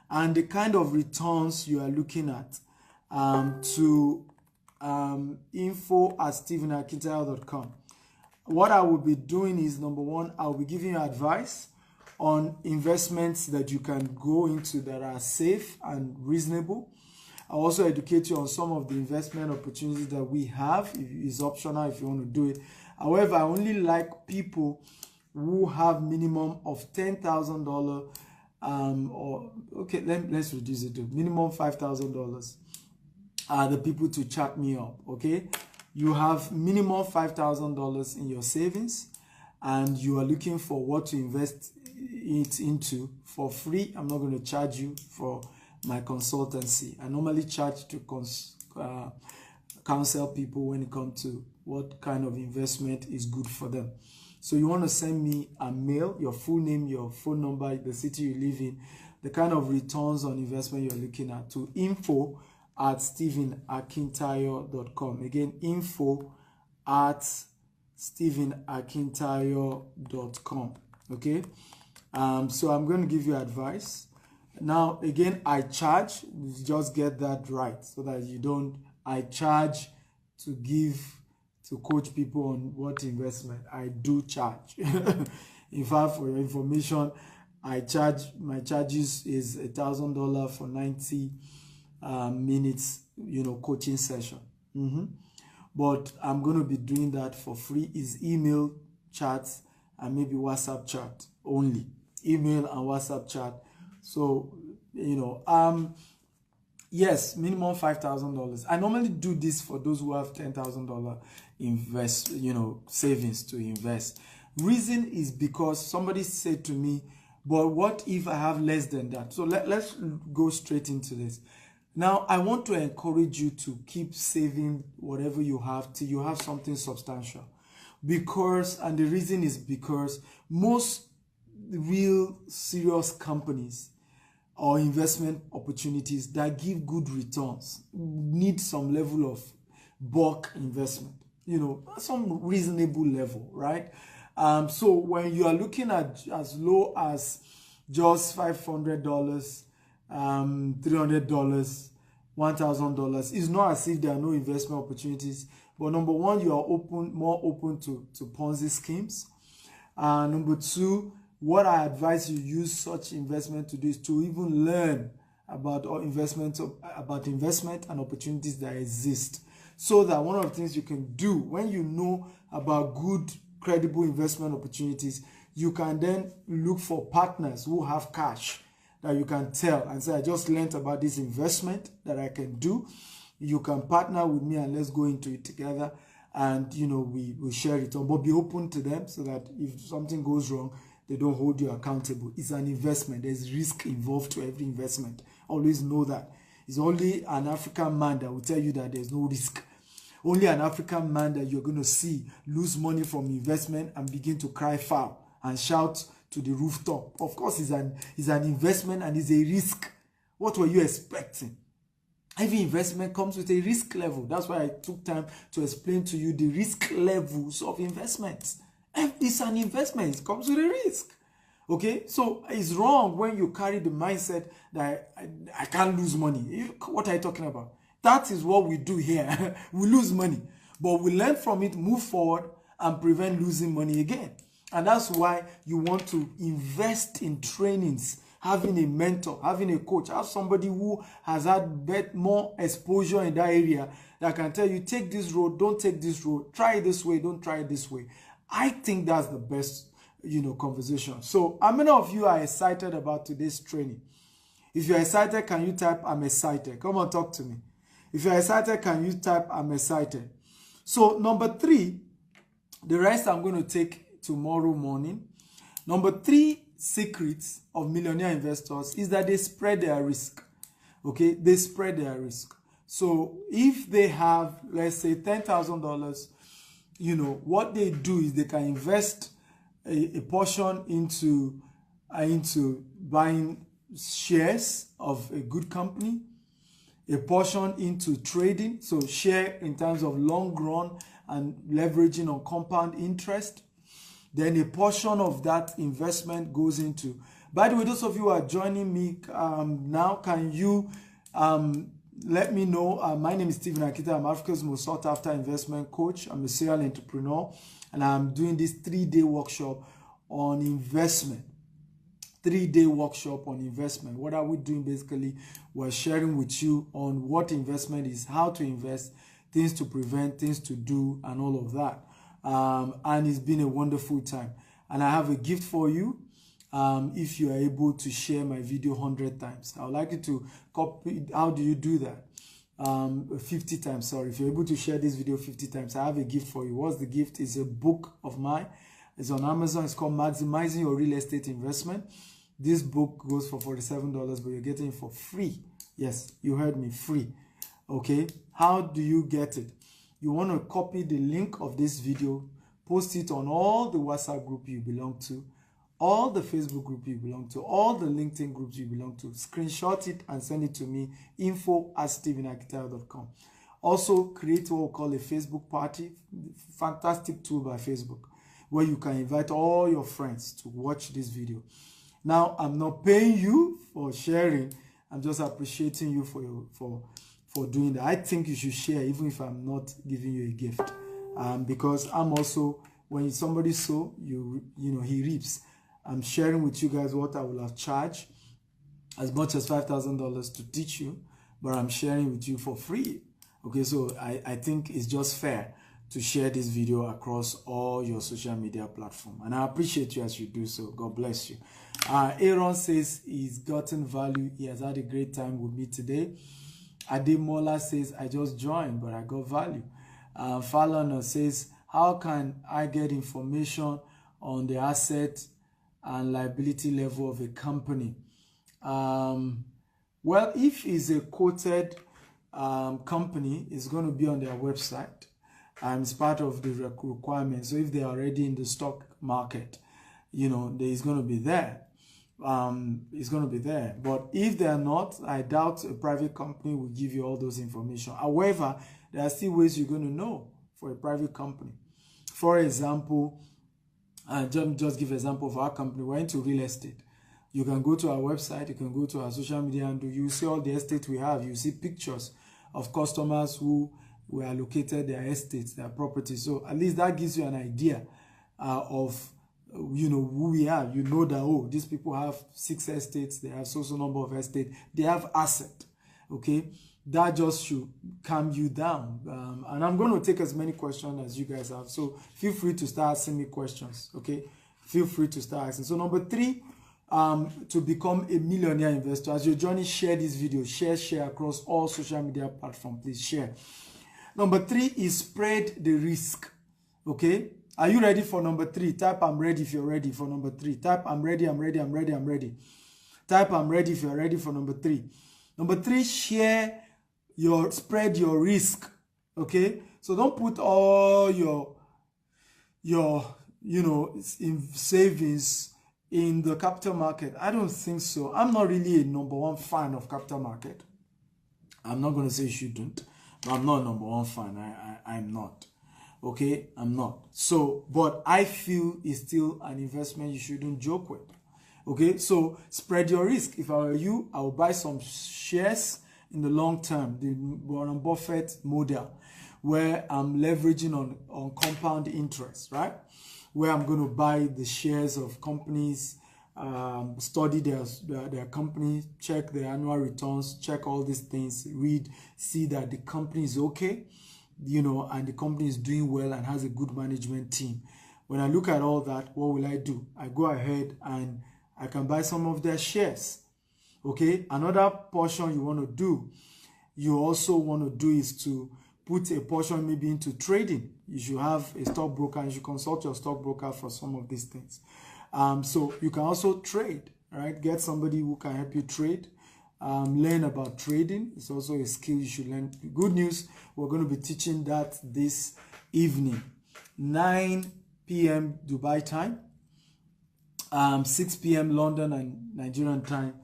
and the kind of returns you are looking at to info@stephenakintayo.com. What I will be doing is, number one, I will be giving you advice on investments that you can go into that are safe and reasonable. I'll also educate you on some of the investment opportunities that we have. It's optional if you want to do it. However, I only like people who have minimum of $10,000 or okay, let's reduce it to minimum $5,000. The people to chat me up, okay? You have minimum $5,000 in your savings, and you are looking for what to invest it into for free. I'm not going to charge you for my consultancy. I normally charge to counsel people when it comes to what kind of investment is good for them. So you want to send me a mail, your full name, your phone number, the city you live in, the kind of returns on investment you're looking at, to info@stephenakintayo.com. Again, info@stephenakintayo.com. Okay. So I'm going to give you advice. Now, again, I charge. Just get that right so that you don't. I charge to coach people on what investment. I do charge. In fact, for your information, I charge. My charges is $1,000 for 90 minutes, coaching session. But I'm going to be doing that for free. Is email chats and maybe WhatsApp chat only. Email and WhatsApp chat. So, yes, minimum $5,000. I normally do this for those who have $10,000 savings to invest. Reason is because somebody said to me, but what if I have less than that? So let's go straight into this. Now, I want to encourage you to keep saving whatever you have till you have something substantial. And the reason is because most real serious companies or investment opportunities that give good returns need some level of bulk investment, some reasonable level, right? So when you are looking at as low as just $500, $300, $1,000, it's not as if there are no investment opportunities. But number one, you are more open to Ponzi schemes. Number two, what I advise you use such investment to do is to even learn about investment and opportunities that exist, so that one of the things you can do when you know about good, credible investment opportunities, you can then look for partners who have cash that you can tell and say, I just learned about this investment that I can do. You can partner with me and let's go into it together, and we will share it on. But be open to them so that if something goes wrong, they don't hold you accountable. It's an investment. There's risk involved to every investment. Always know that. It's only an African man that will tell you that there's no risk. Only an African man that you're going to see lose money from investment and begin to cry foul and shout to the rooftop. Of course, it's an investment and it's a risk. What were you expecting? Every investment comes with a risk level. That's why I took time to explain to you the risk levels of investments. It's an investment. It comes with a risk. Okay? So it's wrong when you carry the mindset that I can't lose money. What are you talking about? That is what we do here. We lose money. But we learn from it, move forward, and prevent losing money again. And that's why you want to invest in trainings, having a mentor, having a coach, have somebody who has had more exposure in that area that can tell you, take this road, don't take this road, try it this way, don't try it this way. I think that's the best, conversation. So how many of you are excited about today's training? If you're excited, can you type, I'm excited? Come on, talk to me. If you're excited, can you type, I'm excited? So number 3, the rest I'm going to take tomorrow morning. Number 3 secrets of millionaire investors is that they spread their risk. Okay, they spread their risk. So if they have, let's say, $10,000, what they do is they can invest a portion into buying shares of a good company, a portion into trading, so share in terms of long run and leveraging on compound interest. Then a portion of that investment goes into, by the way, those of you who are joining me now, can you let me know? My name is Stephen Akita. I'm Africa's most sought after investment coach. I'm a serial entrepreneur, and I'm doing this 3-day workshop on investment. 3-day workshop on investment. What are we doing? Basically, we're sharing with you on what investment is, how to invest, things to prevent, things to do, and all of that. And it's been a wonderful time. And I have a gift for you. If you are able to share my video 100 times, I would like you to copy. How do you do that? 50 times, sorry. If you're able to share this video 50 times, I have a gift for you. What's the gift? It's a book of mine. It's on Amazon. It's called Maximizing Your Real Estate Investment. This book goes for $47, but you're getting it for free. Yes, you heard me, free. Okay, how do you get it? You want to copy the link of this video, post it on all the WhatsApp group you belong to, all the Facebook group you belong to, all the LinkedIn groups you belong to. Screenshot it and send it to me, info@stephenakitayo.com. Also, create what we call a Facebook party, fantastic tool by Facebook, where you can invite all your friends to watch this video. Now, I'm not paying you for sharing. I'm just appreciating you for doing that. I think you should share, even if I'm not giving you a gift, because I'm also, when somebody sow, he reaps. I'm sharing with you guys what I will have charged, as much as $5,000 to teach you, but I'm sharing with you for free. Okay, so I think it's just fair to share this video across all your social media platforms, and I appreciate you as you do so. God bless you. Aaron says he's gotten value. He has had a great time with me today. Ademola says, I just joined, but I got value. Fallon says, how can I get information on the asset and liability level of a company? Well, if it's a quoted company, it's going to be on their website. It's part of the requirement. So if they're already in the stock market, it's going to be there. It's going to be there. But if they're not, I doubt a private company will give you all those information. However, there are still ways you're going to know for a private company. For example, just give an example of our company. We're into real estate. You can go to our website, you can go to our social media, and you see all the estates we have. You see pictures of customers who we allocated their estates, their properties. So at least that gives you an idea of who we are. You know that, oh, these people have 6 estates, they have so number of estates, they have asset. Okay, that just should calm you down. And I'm going to take as many questions as you guys have, so feel free to start asking me questions. Okay, feel free to start asking. So number 3, to become a millionaire investor. As your journey, share this video, share across all social media platforms. Please share. Number 3 is spread the risk. Okay, are you ready for number 3? Type I'm ready if you're ready for number 3. Type I'm ready. Type I'm ready if you're ready for number 3. Number 3, spread your risk. Okay, so don't put all your in savings in the capital market. I don't think so. I'm not really a number 1 fan of capital market. I'm not going to say you shouldn't, but I'm not a number 1 fan. I'm not. Okay, I'm not. So, but I feel it's still an investment you shouldn't joke with. Okay, so spread your risk. If I were you, I would buy some shares in the long term, the Warren Buffett model, where I'm leveraging on compound interest, right? Where I'm going to buy the shares of companies, study their company, check their annual returns, check all these things, read, see that the company is okay, and the company is doing well and has a good management team. When I look at all that, what will I do? I go ahead and I can buy some of their shares. Okay, another portion you also want to do is to put a portion maybe into trading. You should have a stockbroker, and you should consult your stockbroker for some of these things. So you can also trade, right? Get somebody who can help you trade. Learn about trading. It's also a skill you should learn. Good news, we're going to be teaching that this evening, 9 p.m. Dubai time, 6 p.m. London and Nigerian time,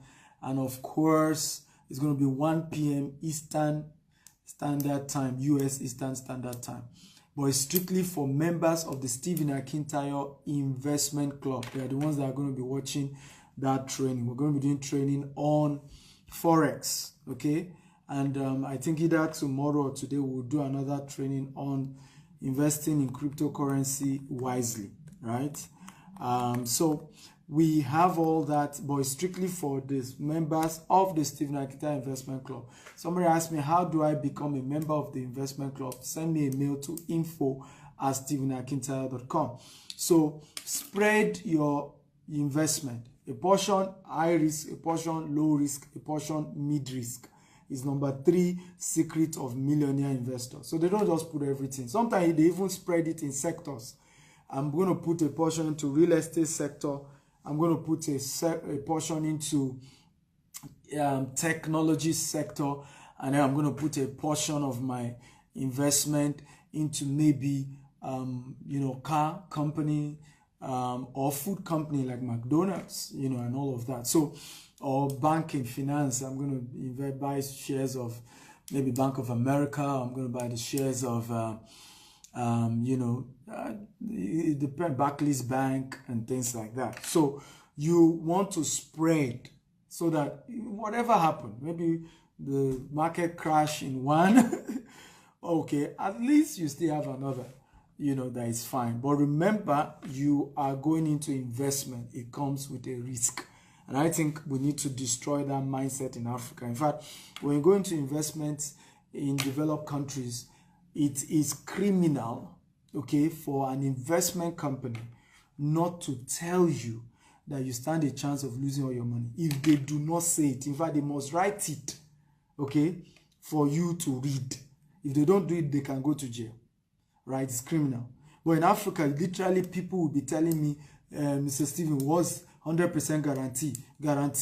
and of course it's going to be 1 p.m. Eastern Standard Time, US Eastern Standard Time. But it's strictly for members of the Stephen Akintayo Investment Club. They are the ones that are going to be watching that training. We're going to be doing training on Forex, okay? And I think either tomorrow or today we'll do another training on investing in cryptocurrency wisely, right? So we have all that, but it's strictly for the members of the Stephen Akintayo Investment Club. Somebody asked me, how do I become a member of the investment club? Send me a mail to info@stephenakintayo.com. So spread your investment. A portion high risk, a portion low risk, a portion mid risk is number 3 secret of millionaire investors. So they don't just put everything. Sometimes they even spread it in sectors. I'm going to put a portion into real estate sector. I'm going to put a portion into technology sector, and then I'm going to put a portion of my investment into maybe car company or food company like McDonald's, and all of that. So, or banking, finance. I'm going to buy shares of maybe Bank of America. I'm going to buy the shares of it depends, Barclays Bank and things like that. So you want to spread so that whatever happened, maybe the market crash in one, okay, at least you still have another, that is fine. But remember, you are going into investment. It comes with a risk. And I think we need to destroy that mindset in Africa. In fact, when you go into investments in developed countries, it is criminal, okay, for an investment company not to tell you that you stand a chance of losing all your money. If they do not say it, in fact, they must write it, okay, for you to read. If they don't do it, they can go to jail, right? It's criminal. But in Africa, literally, people will be telling me, Mr. Stephen, was 100% guarantee. And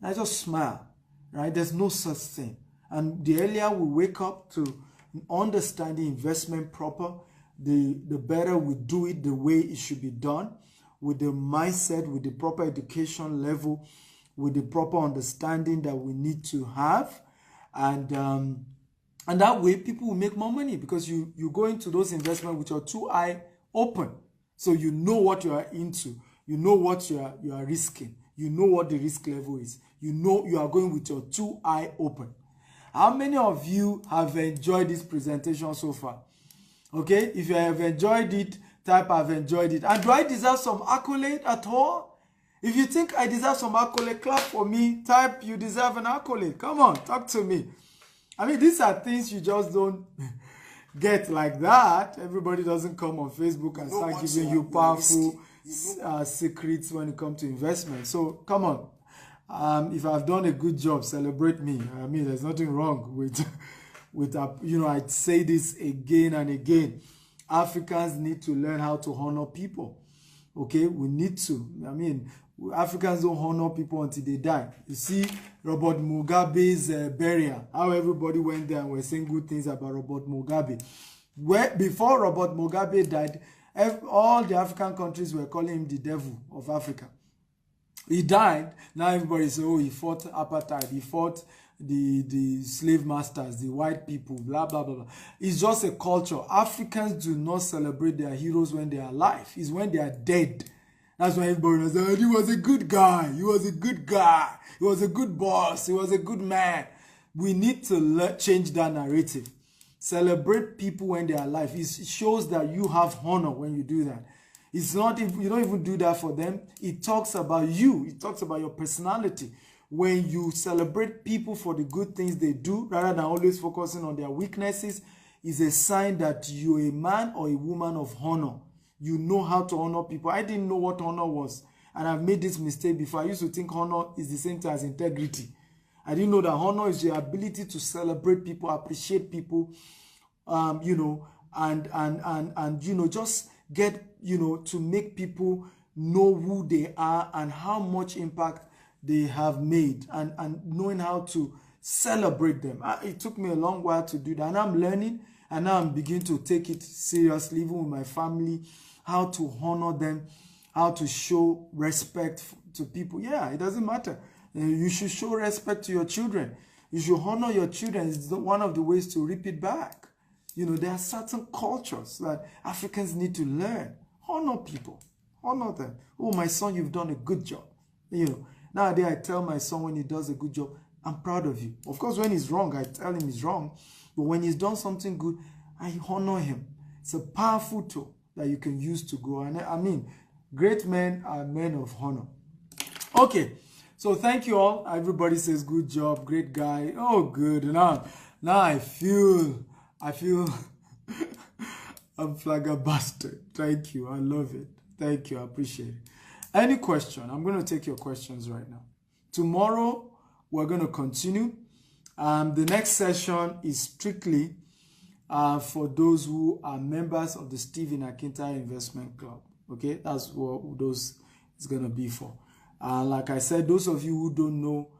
I just smile, right? There's no such thing. And the earlier we wake up to understanding investment proper, the better we do it the way it should be done, with the mindset, with the proper education level, with the proper understanding that we need to have. And that way people will make more money, because you go into those investments with your 2 eyes open. So you know what you are into. You know what you are risking. You know what the risk level is. You know you are going with your 2 eyes open. How many of you have enjoyed this presentation so far? Okay, if you have enjoyed it, Type I've enjoyed it. And do I deserve some accolade at all? If you think I deserve some accolade, clap for me. Type you deserve an accolade. Come on, talk to me. I mean, these are things you just don't get like that. Everybody doesn't come on Facebook and start giving you powerful secrets when it comes to investment. So come on. If I've done a good job, celebrate me. I mean, there's nothing wrong with I say this again and again. Africans need to learn how to honor people. Okay, we need to. I mean, Africans don't honor people until they die. You see Robert Mugabe's burial, how everybody went there and were saying good things about Robert Mugabe. Before Robert Mugabe died, all the African countries were calling him the devil of Africa. He died. Now everybody says, oh, he fought apartheid. He fought the slave masters, the white people, blah, blah, blah, blah. It's just a culture. Africans do not celebrate their heroes when they are alive. It's when they are dead. That's why everybody says, he was a good guy. He was a good guy. He was a good boss. He was a good man. We need to change that narrative. Celebrate people when they are alive. It shows that you have honor when you do that. It's not, you don't even do that for them. It talks about you. It talks about your personality. When you celebrate people for the good things they do, rather than always focusing on their weaknesses, is a sign that you're a man or a woman of honor. You know how to honor people. I didn't know what honor was. And I've made this mistake before. I used to think honor is the same thing as integrity. I didn't know that honor is your ability to celebrate people, appreciate people, and just get, to make people know who they are and how much impact they have made, and knowing how to celebrate them. It took me a long while to do that, and I'm learning, and now I'm beginning to take it seriously, even with my family, how to honor them, how to show respect to people. Yeah, it doesn't matter. You should show respect to your children. You should honor your children. It's one of the ways to reap it back. There are certain cultures that Africans need to learn. Honor people. Honor them. Oh, my son, you've done a good job. Nowadays, I tell my son when he does a good job, I'm proud of you. Of course, when he's wrong, I tell him he's wrong. But when he's done something good, I honor him. It's a powerful tool that you can use to grow. And I mean, great men are men of honor. Okay, so thank you all. Everybody says good job, great guy. Oh, good. Now I feel I'm flabbergasted. Thank you. I love it. Thank you. I appreciate it. Any question? I'm going to take your questions right now. Tomorrow, we're going to continue. The next session is strictly for those who are members of the Stephen Akintayo Investment Club. Okay, that's what those is going to be for. Like I said, those of you who don't know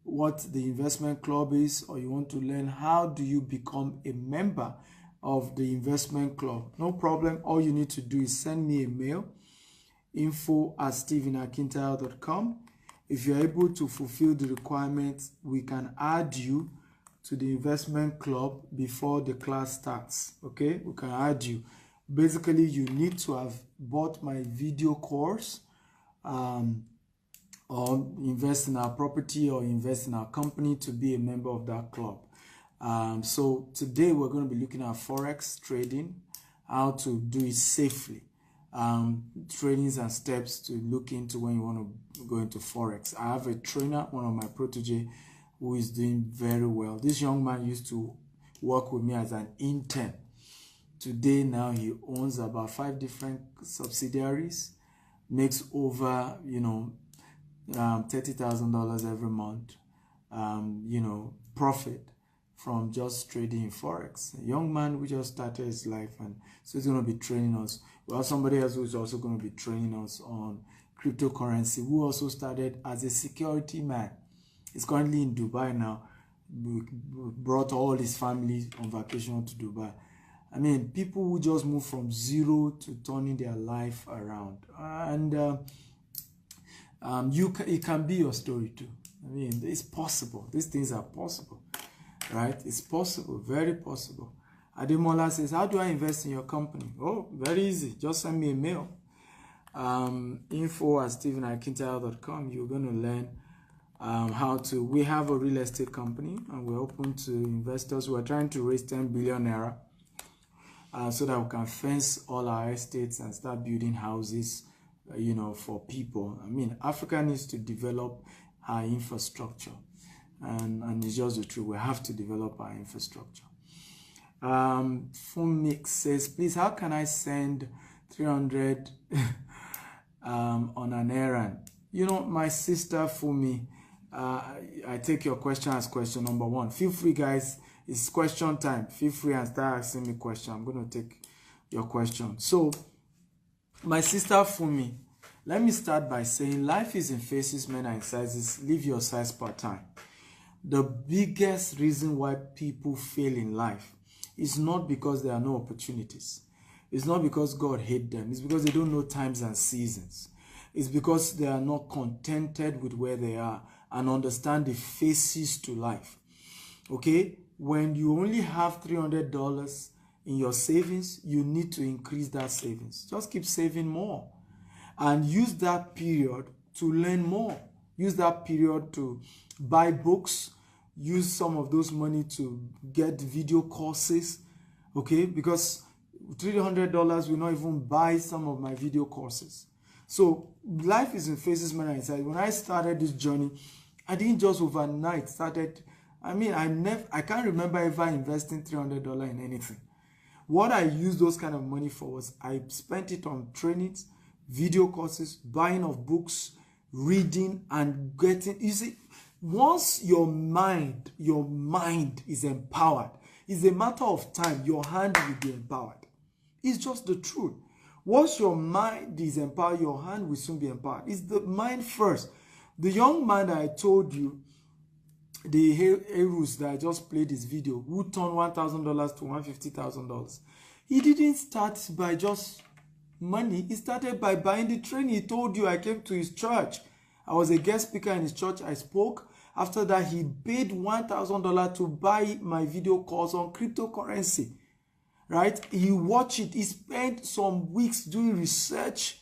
what the investment club is, or you want to learn how do you become a member of the investment club, no problem. All you need to do is send me a mail, info@stephenakintayo.com. If you're able to fulfill the requirements, we can add you to the investment club before the class starts. Okay, we can add you. Basically, you need to have bought my video course, or invest in our property or invest in our company to be a member of that club. So today we're going to be looking at Forex trading, how to do it safely. Trainings and steps to look into when you want to go into Forex. I have a trainer, one of my protege, who is doing very well. This young man used to work with me as an intern. Today, now he owns about 5 different subsidiaries, makes over, $30,000 every month, profit from just trading in Forex. A young man who just started his life, and so he's going to be training us. We have somebody else who is also going to be training us on cryptocurrency, who also started as a security man. He's currently in Dubai now. We brought all his family on vacation to Dubai. I mean, people who just move from zero to turning their life around. And it can be your story too. I mean, it's possible. These things are possible, right? It's possible, very possible. Ademola says, how do I invest in your company? Oh, very easy. Just send me a mail. info@stephenakintayo.com. You're going to learn how to. We have a real estate company, and we're open to investors. We're trying to raise 10 billion naira. so that we can fence all our estates and start building houses, for people. I mean, Africa needs to develop our infrastructure, and it's just the truth. We have to develop our infrastructure. Fumix says, please, how can I send 300 on an errand? My sister Fumi, I take your question as question number one. Feel free, guys. It's question time. Feel free and start asking me questions. I'm going to take your question. So, my sister Fumi, let me start by saying life is in phases, men are in sizes. Live your size per time. The biggest reason why people fail in life is not because there are no opportunities. It's not because God hates them. It's because they don't know times and seasons. It's because they are not contented with where they are and understand the phases to life. Okay? When you only have $300 in your savings, you need to increase that savings. Just keep saving more and use that period to learn more. Use that period to buy books. Use some of those money to get video courses. Okay? Because $300 will not even buy some of my video courses. So life is in phases, man. When I started this journey, I didn't just overnight started. I can't remember ever investing $300 in anything. What I used those kind of money for was I spent it on trainings, video courses, buying of books, reading, and getting. You see, once your mind is empowered, it's a matter of time. Your hand will be empowered. It's just the truth. Once your mind is empowered, your hand will soon be empowered. It's the mind first. The young man that I told you, the Herus that I just played his video, who turned $1,000 to $150,000. He didn't start by just money. He started by buying the training. He told you I came to his church. I was a guest speaker in his church. I spoke. After that, he paid $1,000 to buy my video course on cryptocurrency. Right? He watched it. He spent some weeks doing research,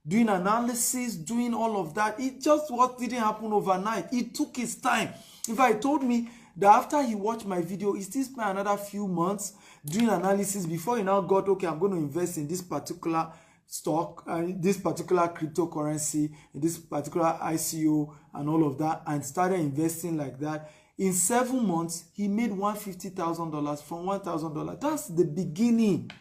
doing analysis, doing all of that. It just what didn't happen overnight. It took his time. In fact, he told me that after he watched my video, he still spent another few months doing analysis before he now got, okay, I'm going to invest in this particular stock, this particular cryptocurrency, this particular ICO and all of that, and started investing like that. In 7 months, he made $150,000 from $1,000. That's the beginning.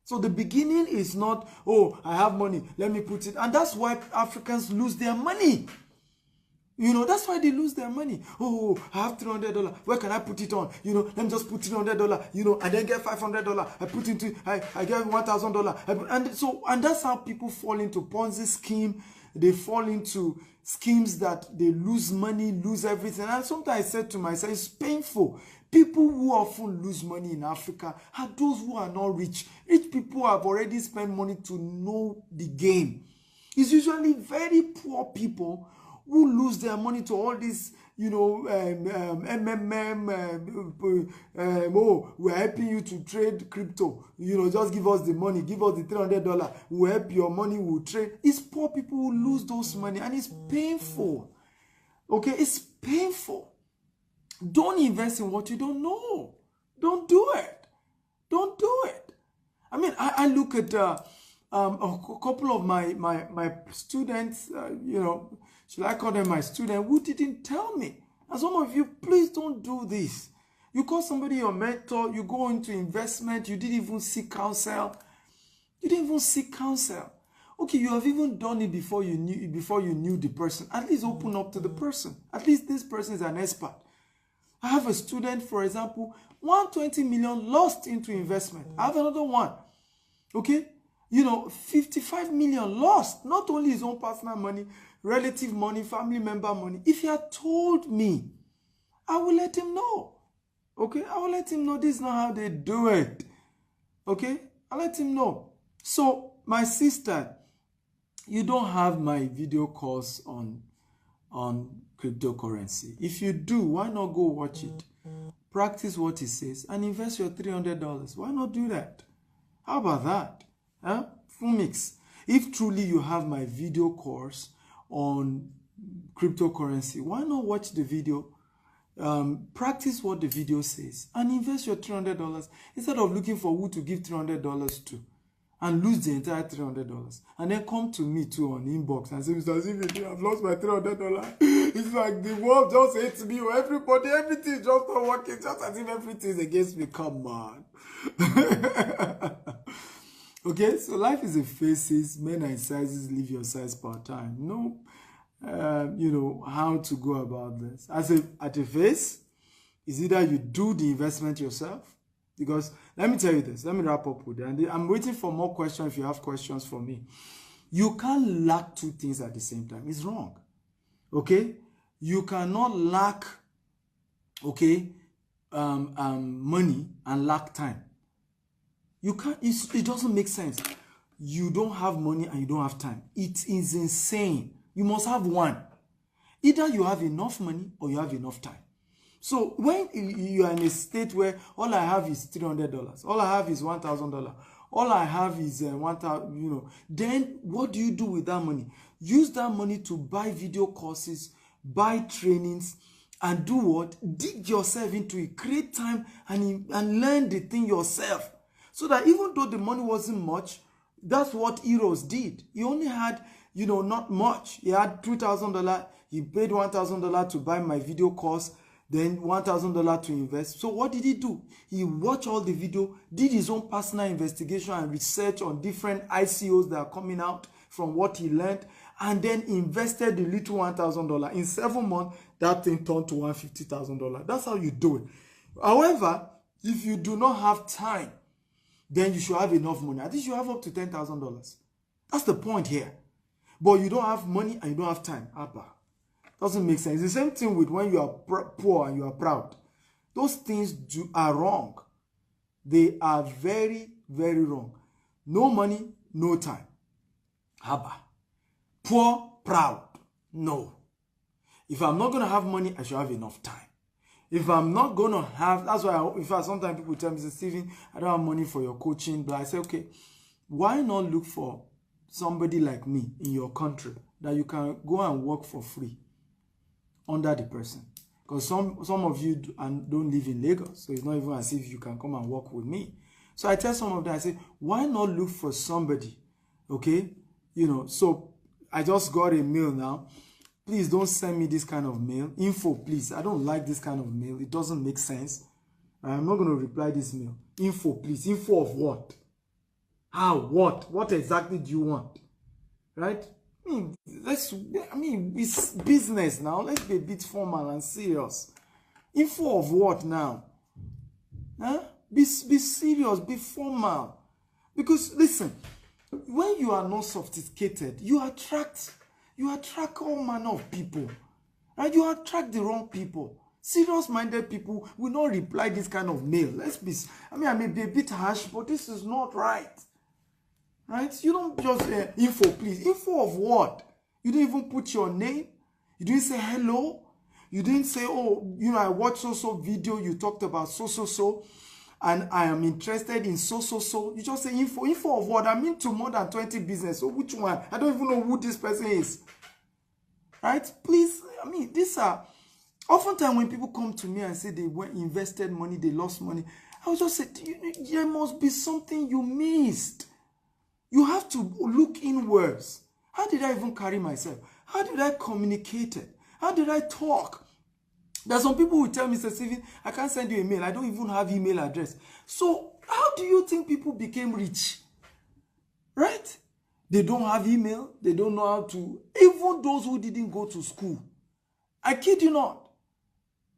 So the beginning is not, oh, I have money, let me put it. And that's why Africans lose their money. That's why they lose their money. Oh, I have $300. Where can I put it on? Let me just put $300, and then get $500. I put into, I get $1,000. And that's how people fall into Ponzi scheme. They fall into schemes that they lose money, lose everything. And sometimes I said to myself, it's painful. People who often lose money in Africa are those who are not rich. Rich people have already spent money to know the game. It's usually very poor people who lose their money to all this, we're helping you to trade crypto. Just give us the money, give us the $300. We'll help your money, we'll trade. It's poor people who lose those money, and it's painful. Okay, it's painful. Don't invest in what you don't know. Don't do it. Don't do it. I look at a couple of my students, should I call them my student, who didn't tell me. And some of you, please don't do this. You call somebody your mentor, you go into investment, you didn't even seek counsel. You didn't even seek counsel. Okay, you have even done it before you knew the person. At least open up to the person. At least this person is an expert. I have a student, for example, 120 million lost into investment. I have another one. Okay? 55 million lost. Not only his own personal money, relative money, family member money. If he had told me, I will let him know. Okay? I will let him know this is not how they do it. Okay? I'll let him know. So, my sister, you don't have my video course on cryptocurrency. If you do, why not go watch it? Practice what it says and invest your $300. Why not do that? How about that? Huh? Fumix. If truly you have my video course on cryptocurrency, why not watch the video? practice what the video says and invest your $300 instead of looking for who to give $300 to and lose the entire $300 and then come to me too on inbox and say, Mr. Stephen, I've lost my $300. It's like the world just hates me, or everybody, everything is just not working, just as if everything is against me. Come on. Okay, so life is a phases. Men are in sizes, live your size part time. No, you know how to go about this. At a phase, is either you do the investment yourself, because let me tell you this, let me wrap up with it. And I'm waiting for more questions if you have questions for me. You can't lack two things at the same time. It's wrong. Okay? You cannot lack, okay, money and lack time. You can't, it doesn't make sense. You don't have money and you don't have time. It is insane. You must have one. Either you have enough money or you have enough time. So when you are in a state where all I have is $300, all I have is $1,000, all I have is $1,000, you know, then what do you do with that money? Use that money to buy video courses, buy trainings, and do what? Dig yourself into it. Create time and learn the thing yourself. So that even though the money wasn't much, that's what Eros did. He only had, you know, not much. He had $2,000. He paid $1,000 to buy my video course, then $1,000 to invest. So what did he do? He watched all the video, did his own personal investigation and research on different ICOs that are coming out from what he learned, and then invested the little $1,000. In 7 months, that thing turned to $150,000. That's how you do it. However, if you do not have time, then you should have enough money. At least you have up to $10,000. That's the point here. But you don't have money and you don't have time. Abba. Doesn't make sense. It's the same thing with when you are poor and you are proud. Those things are wrong. They are very, very wrong. No money, no time. Abba. Poor, proud. No. If I'm not going to have money, I should have enough time. If I'm not going to have, that's why sometimes people tell me, Stephen, I don't have money for your coaching, but I say, okay, why not look for somebody like me in your country that you can go and work for free under the person? Because some of you don't live in Lagos, so it's not even as if you can come and work with me. So I tell some of them, I say, why not look for somebody, okay? You know, so I just got a mail now. Please don't send me this kind of mail. Info, please. I don't like this kind of mail. It doesn't make sense. I'm not going to reply this mail. Info, please. Info of what? How? What? What exactly do you want? Right? I mean, it's business now. Let's be a bit formal and serious. Info of what now? Huh? Be serious. Be formal. Because, listen, when you are not sophisticated, you attract all manner of people, right? You attract the wrong people. Serious-minded people will not reply this kind of mail. I may be a bit harsh, but this is not right. Right? You don't just info, please. Info of what? You didn't even put your name. You didn't say hello. You didn't say, oh, you know, I watched so video. You talked about so, and I am interested in so. You just say info. Info of what? I'm into more than 20 business. So which one? I don't even know who this person is. Right? Please, I mean, these are oftentimes when people come to me and say they invested money, they lost money, I will just say, there must be something you missed. You have to look inwards. How did I even carry myself? How did I communicate it? How did I talk? There are some people who tell me, Mr. Stephen, I can't send you a mail. I don't even have email address. So how do you think people became rich? Right? They don't have email. They don't know how to. Even those who didn't go to school. I kid you not.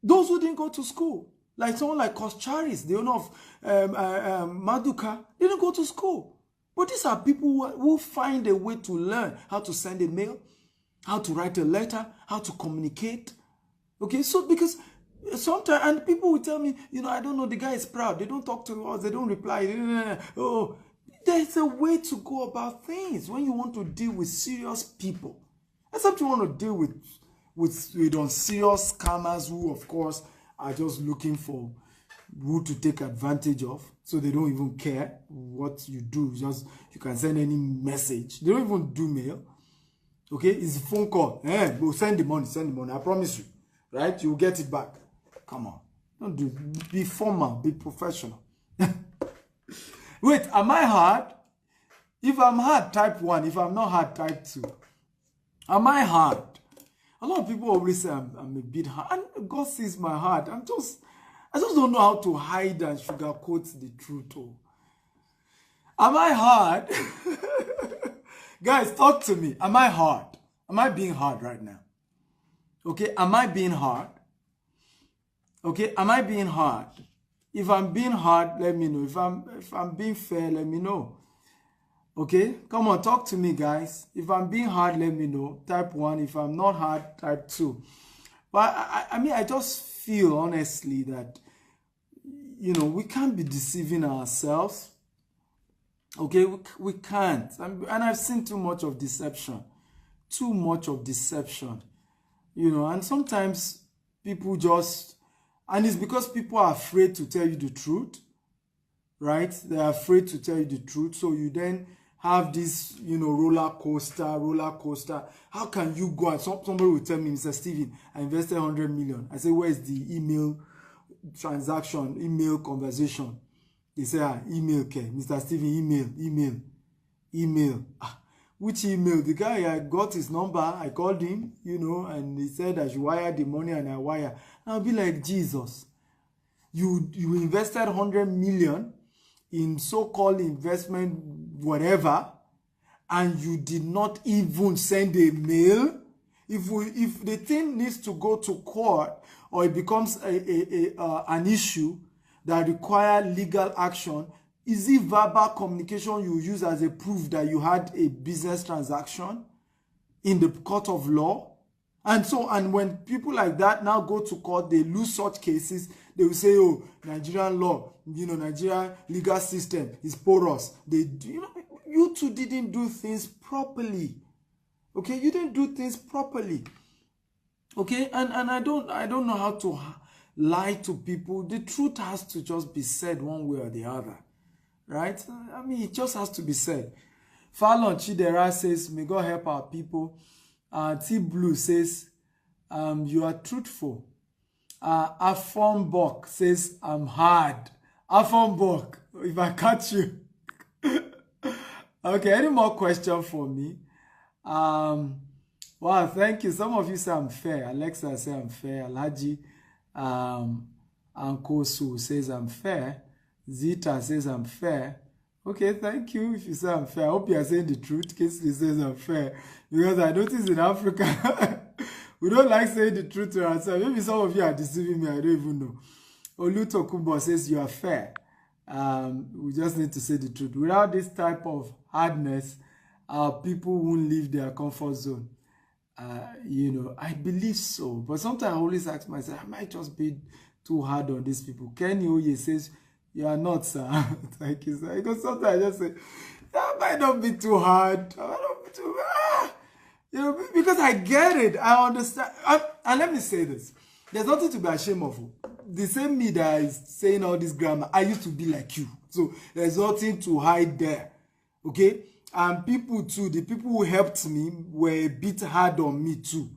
Those who didn't go to school. Like someone like Kocharis, the owner of Maduka, didn't go to school. But these are people who find a way to learn how to send a mail, how to write a letter, how to communicate. Okay, so because sometimes, and people will tell me, you know, I don't know, the guy is proud. They don't talk to us. They don't reply. Oh, there's a way to go about things when you want to deal with serious people. Except you want to deal with unserious scammers who, of course, are just looking for who to take advantage of. So they don't even care what you do. Just you can send any message. They don't even do mail. Okay, it's a phone call. We'll send the money. I promise you. Right? You'll get it back. Come on. Don't do. Be formal. Be professional. Wait, am I hard? If I'm hard, type 1. If I'm not hard, type 2. Am I hard? A lot of people always say I'm a bit hard. And God sees my heart. I just don't know how to hide and sugarcoat the truth. Oh. Am I hard? Guys, talk to me. Am I hard? Am I being hard right now? Okay, am I being hard? Okay, am I being hard? If I'm being hard, let me know. If I'm being fair, let me know. Okay, come on, talk to me, guys. If I'm being hard, let me know. Type 1. If I'm not hard, type 2. But I mean, I just feel honestly that, you know, we can't be deceiving ourselves. Okay, we can't. And I've seen too much of deception. Too much of deception. You know, and sometimes people just, and it's because people are afraid to tell you the truth, right? They're afraid to tell you the truth. So you then have this, you know, roller coaster. How can you go? And somebody will tell me, Mr. Stephen, I invested 100 million. I say, where's the email transaction, email conversation? They say, email, okay. Mr. Stephen, email. Which email? The guy, I got his number, I called him, you know, and he said I should wire the money, and I wire. And I'll be like, Jesus, you invested 100 million in so-called investment, whatever, and you did not even send a mail. If the thing needs to go to court, or it becomes an issue that require legal action, is it verbal communication you use as a proof that you had a business transaction in the court of law? And when people like that now go to court, they lose such cases. They will say, oh, Nigerian law, you know, Nigerian legal system is porous. You two didn't do things properly. Okay, you didn't do things properly. Okay, and I don't know how to lie to people. The truth has to just be said one way or the other. Right? I mean, it just has to be said. Fallon Chidera says, may God help our people. T Blue says, you are truthful. Afon says, I'm hard. Afon, if I catch you. Okay, any more questions for me? Wow, thank you. Some of you say I'm fair. Alexa says I'm fair. Alhaji Ankosu says I'm fair. Zita says I'm fair. Okay, thank you if you say I'm fair. I hope you are saying the truth. Kinsley says I'm fair. Because I notice in Africa, we don't like saying the truth to ourselves. Maybe some of you are deceiving me. I don't even know. Olutokumbo says you are fair. We just need to say the truth. Without this type of hardness, people won't leave their comfort zone. You know, I believe so. But sometimes I always ask myself, I might just be too hard on these people. Kenny Oye says, you are not, sir. Thank you, sir. Because sometimes I just say, that might not be too hard. I might not be too you know, because I get it. I understand. And let me say this. There's nothing to be ashamed of. The same me that is saying all this grammar, I used to be like you. So there's nothing to hide there. Okay? And people too, the people who helped me were a bit hard on me too.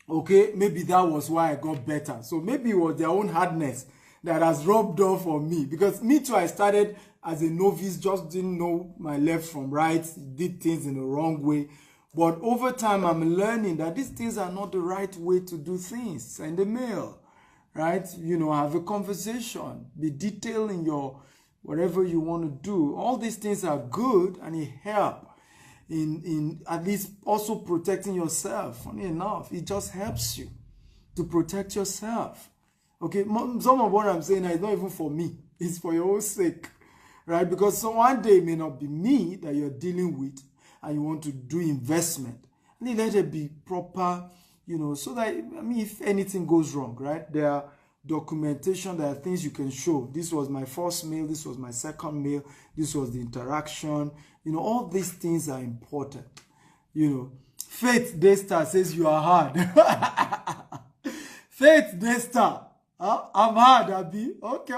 Okay? Maybe that was why I got better. So maybe it was their own hardness that has rubbed off on me. Because me too, I started as a novice, just didn't know my left from right, did things in the wrong way. But over time, I'm learning that these things are not the right way to do things. Send a mail, right? You know, have a conversation, be detailed in your whatever you want to do. All these things are good and it helps in at least also protecting yourself. Funny enough, it just helps you to protect yourself. Okay, some of what I'm saying is not even for me. It's for your own sake, right? Because one day it may not be me that you're dealing with and you want to do investment. And let it be proper, you know, so that, I mean, if anything goes wrong, right? There are documentation, there are things you can show. This was my first mail, this was my second mail, this was the interaction. You know, all these things are important. You know, Faith Daystar says you are hard. Faith Daystar. I'm hard, Abby. Okay.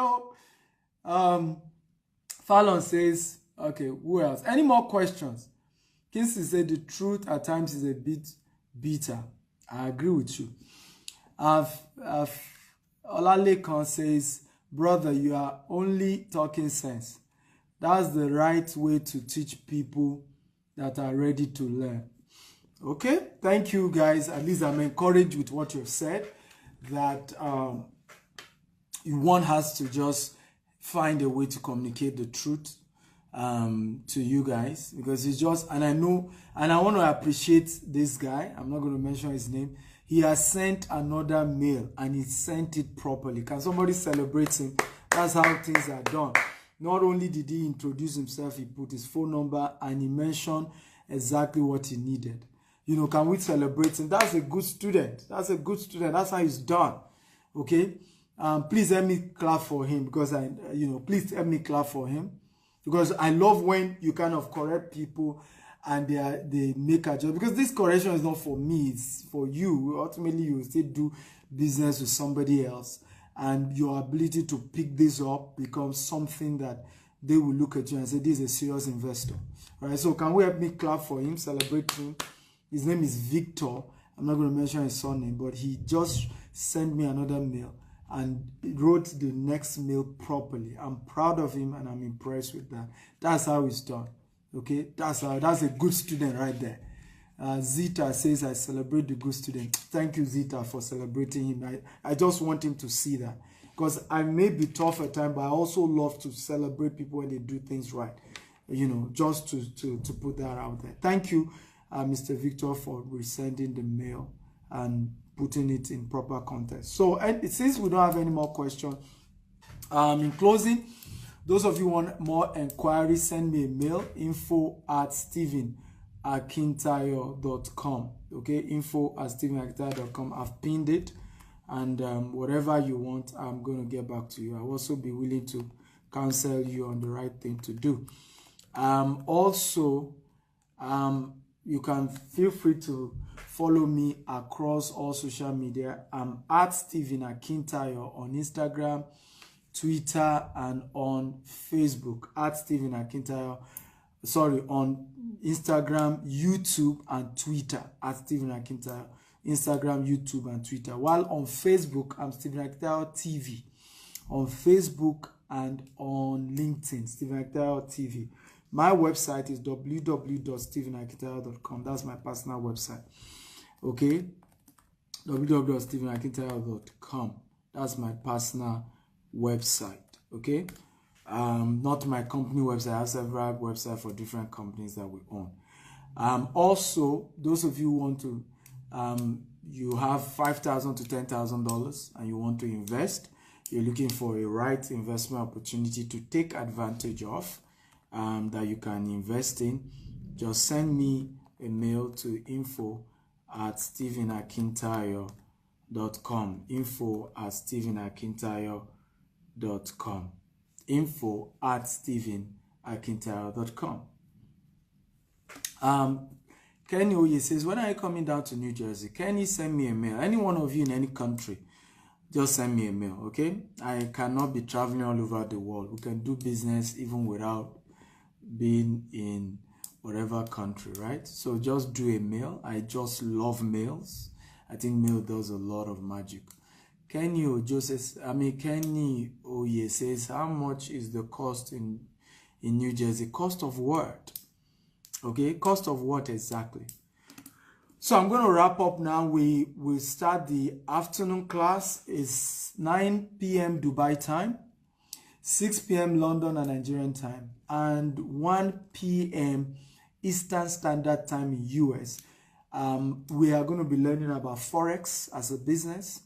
Fallon says, okay, who else? Any more questions? Kinsey said the truth at times is a bit bitter. I agree with you. Olalekan says, brother, you are only talking sense. That's the right way to teach people that are ready to learn. Okay, thank you guys. At least I'm encouraged with what you've said, that one has to just find a way to communicate the truth to you guys, because it's just, and I know, and I want to appreciate this guy. I'm not going to mention his name. He has sent another mail and he sent it properly. Can somebody celebrate him? That's how things are done. Not only did he introduce himself, he put his phone number and he mentioned exactly what he needed. You know, can we celebrate him? That's a good student. That's a good student. That's how he's done. Okay. Please help me clap for him, because please help me clap for him, because I love when you kind of correct people and they make a job, because this correction is not for me, it's for you. Ultimately, you will still do business with somebody else, and your ability to pick this up becomes something that they will look at you and say, this is a serious investor. All right, so can we help me clap for him, celebrate him? His name is Victor. I'm not going to mention his surname, but he just sent me another mail and wrote the next mail properly. I'm proud of him and I'm impressed with that. That's how it's done. Okay, that's a good student right there. Zita says, I celebrate the good student. Thank you, Zita, for celebrating him. I just want him to see that, because I may be tough at times, but I also love to celebrate people when they do things right. You know, just to put that out there. Thank you, Mr. Victor, for resending the mail and putting it in proper context. So, and since we don't have any more questions, in closing, those of you want more inquiries, send me a mail, info@stephenakintayo.com. Okay, info@stephenakintayo.com. I've pinned it, and whatever you want, I'm going to get back to you. I'll also be willing to counsel you on the right thing to do. You can feel free to follow me across all social media. I'm at Stephen Akintayo on Instagram, Twitter, and on Facebook. At Stephen Akintayo, on Instagram, YouTube, and Twitter. At Stephen Akintayo, Instagram, YouTube, and Twitter. While on Facebook, I'm Stephen Akintayo TV. On Facebook and on LinkedIn, Stephen Akintayo TV. My website is www.stephenakintayo.com. That's my personal website. Okay? www.stephenakintayo.com. That's my personal website. Okay? Not my company website. I have several websites for different companies that we own. Also, those of you who want to, you have $5,000 to $10,000 and you want to invest, you're looking for a right investment opportunity to take advantage of, that you can invest in, just send me a mail to info@stephenakintayo.com. info@stephenakintayo.com. info@stephenakintayo.com. Kenny Oye says, when are you coming down to New Jersey? Kenny, send me a mail. Any one of you in any country, just send me a mail, okay? I cannot be traveling all over the world. We can do business even without being in whatever country, right? So just do a mail. I just love mails. I think mail does a lot of magic. Kenny Oye says, how much is the cost in New Jersey? Cost of what? Okay, cost of what exactly? So I'm going to wrap up now. We will start the afternoon class. It's 9 p.m. Dubai time, 6 p.m. London and Nigerian time, and 1 p.m. Eastern Standard Time in US. We are going to be learning about Forex as a business.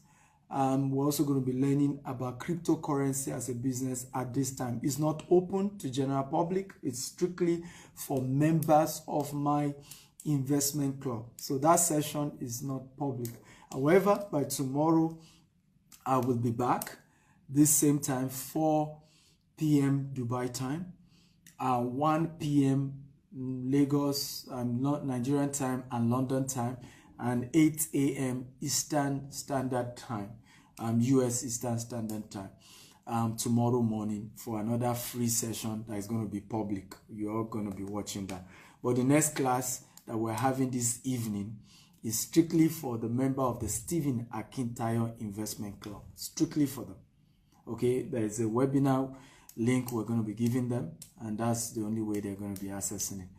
We're also going to be learning about cryptocurrency as a business at this time. It's not open to general public. It's strictly for members of my investment club. So that session is not public. However, by tomorrow, I will be back this same time, 4 p.m. Dubai time, 1 p.m. Lagos, Nigerian time and London time, and 8 a.m. Eastern Standard Time, US Eastern Standard Time, tomorrow morning for another free session that is going to be public. You're all going to be watching that. But the next class that we're having this evening is strictly for the member of the Stephen Akintayo Investment Club. Strictly for them. Okay, there is a webinar link we're going to be giving them, and that's the only way they're going to be accessing it.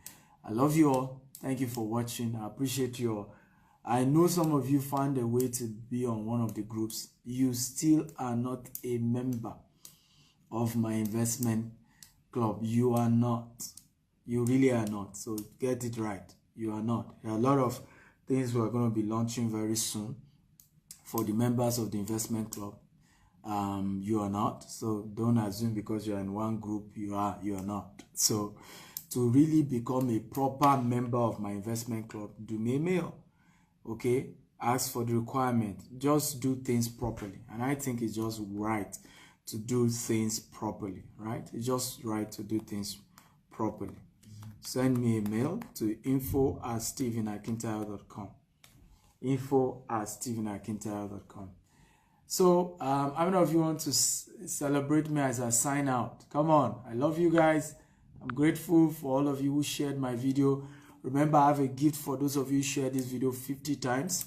I love you all. Thank you for watching. I appreciate you all. I know some of you found a way to be on one of the groups. You still are not a member of my investment club. You are not. You really are not. So get it right. You are not. There are a lot of things we're going to be launching very soon for the members of the investment club. You are not. So don't assume because you're in one group you are not. So to really become a proper member of my investment club, do me a mail. Okay, ask for the requirement. Just do things properly, and I think it's just right to do things properly, right? It's just right to do things properly. Send me a mail to info@stephenakintayo.com. info@stephenakintayo.com. So I don't know if you want to celebrate me as I sign out. Come on, I love you guys. I'm grateful for all of you who shared my video. Remember, I have a gift for those of you who share this video 50 times.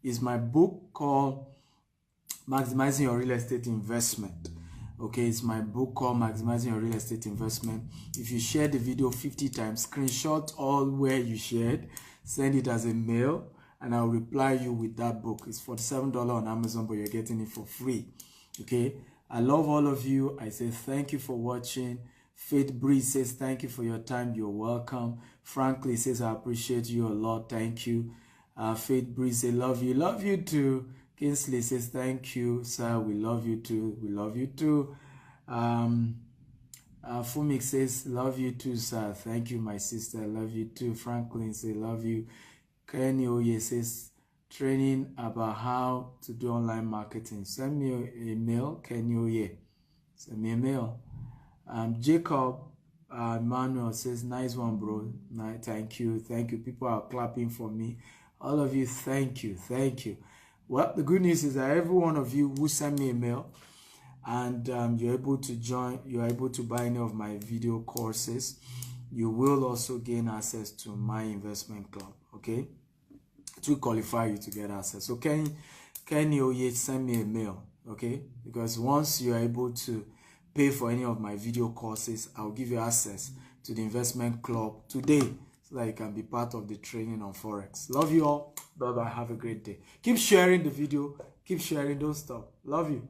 It's my book called Maximizing Your Real Estate Investment. Okay, it's my book called Maximizing Your Real Estate Investment. If you share the video 50 times, screenshot all where you shared, send it as a mail, and I'll reply you with that book. It's $47 on Amazon, but you're getting it for free. Okay, I love all of you. I say thank you for watching. Faith Breeze says thank you for your time. You're welcome. Frankly says I appreciate you a lot. Thank you. Faith Breeze says love you. Love you too. Kinsley says thank you, sir. We love you too. We love you too. Fumik says love you too, sir. Thank you, my sister. Love you too. Franklin says love you. Kenny Oye says training about how to do online marketing. Send me a mail, Kenny Oye. Send me a mail. Jacob Manuel says nice one, bro. Thank you. People are clapping for me. All of you, thank you. Well, the good news is that every one of you who send me a mail and you're able to join, you're able to buy any of my video courses, you will also gain access to my investment club. Okay, to qualify you to get access. So Kenny Oye, send me a mail. Okay, because once you're able to pay for any of my video courses, I'll give you access to the investment club today so that you can be part of the training on Forex. Love you all. Bye-bye. Have a great day. Keep sharing the video. Keep sharing. Don't stop. Love you.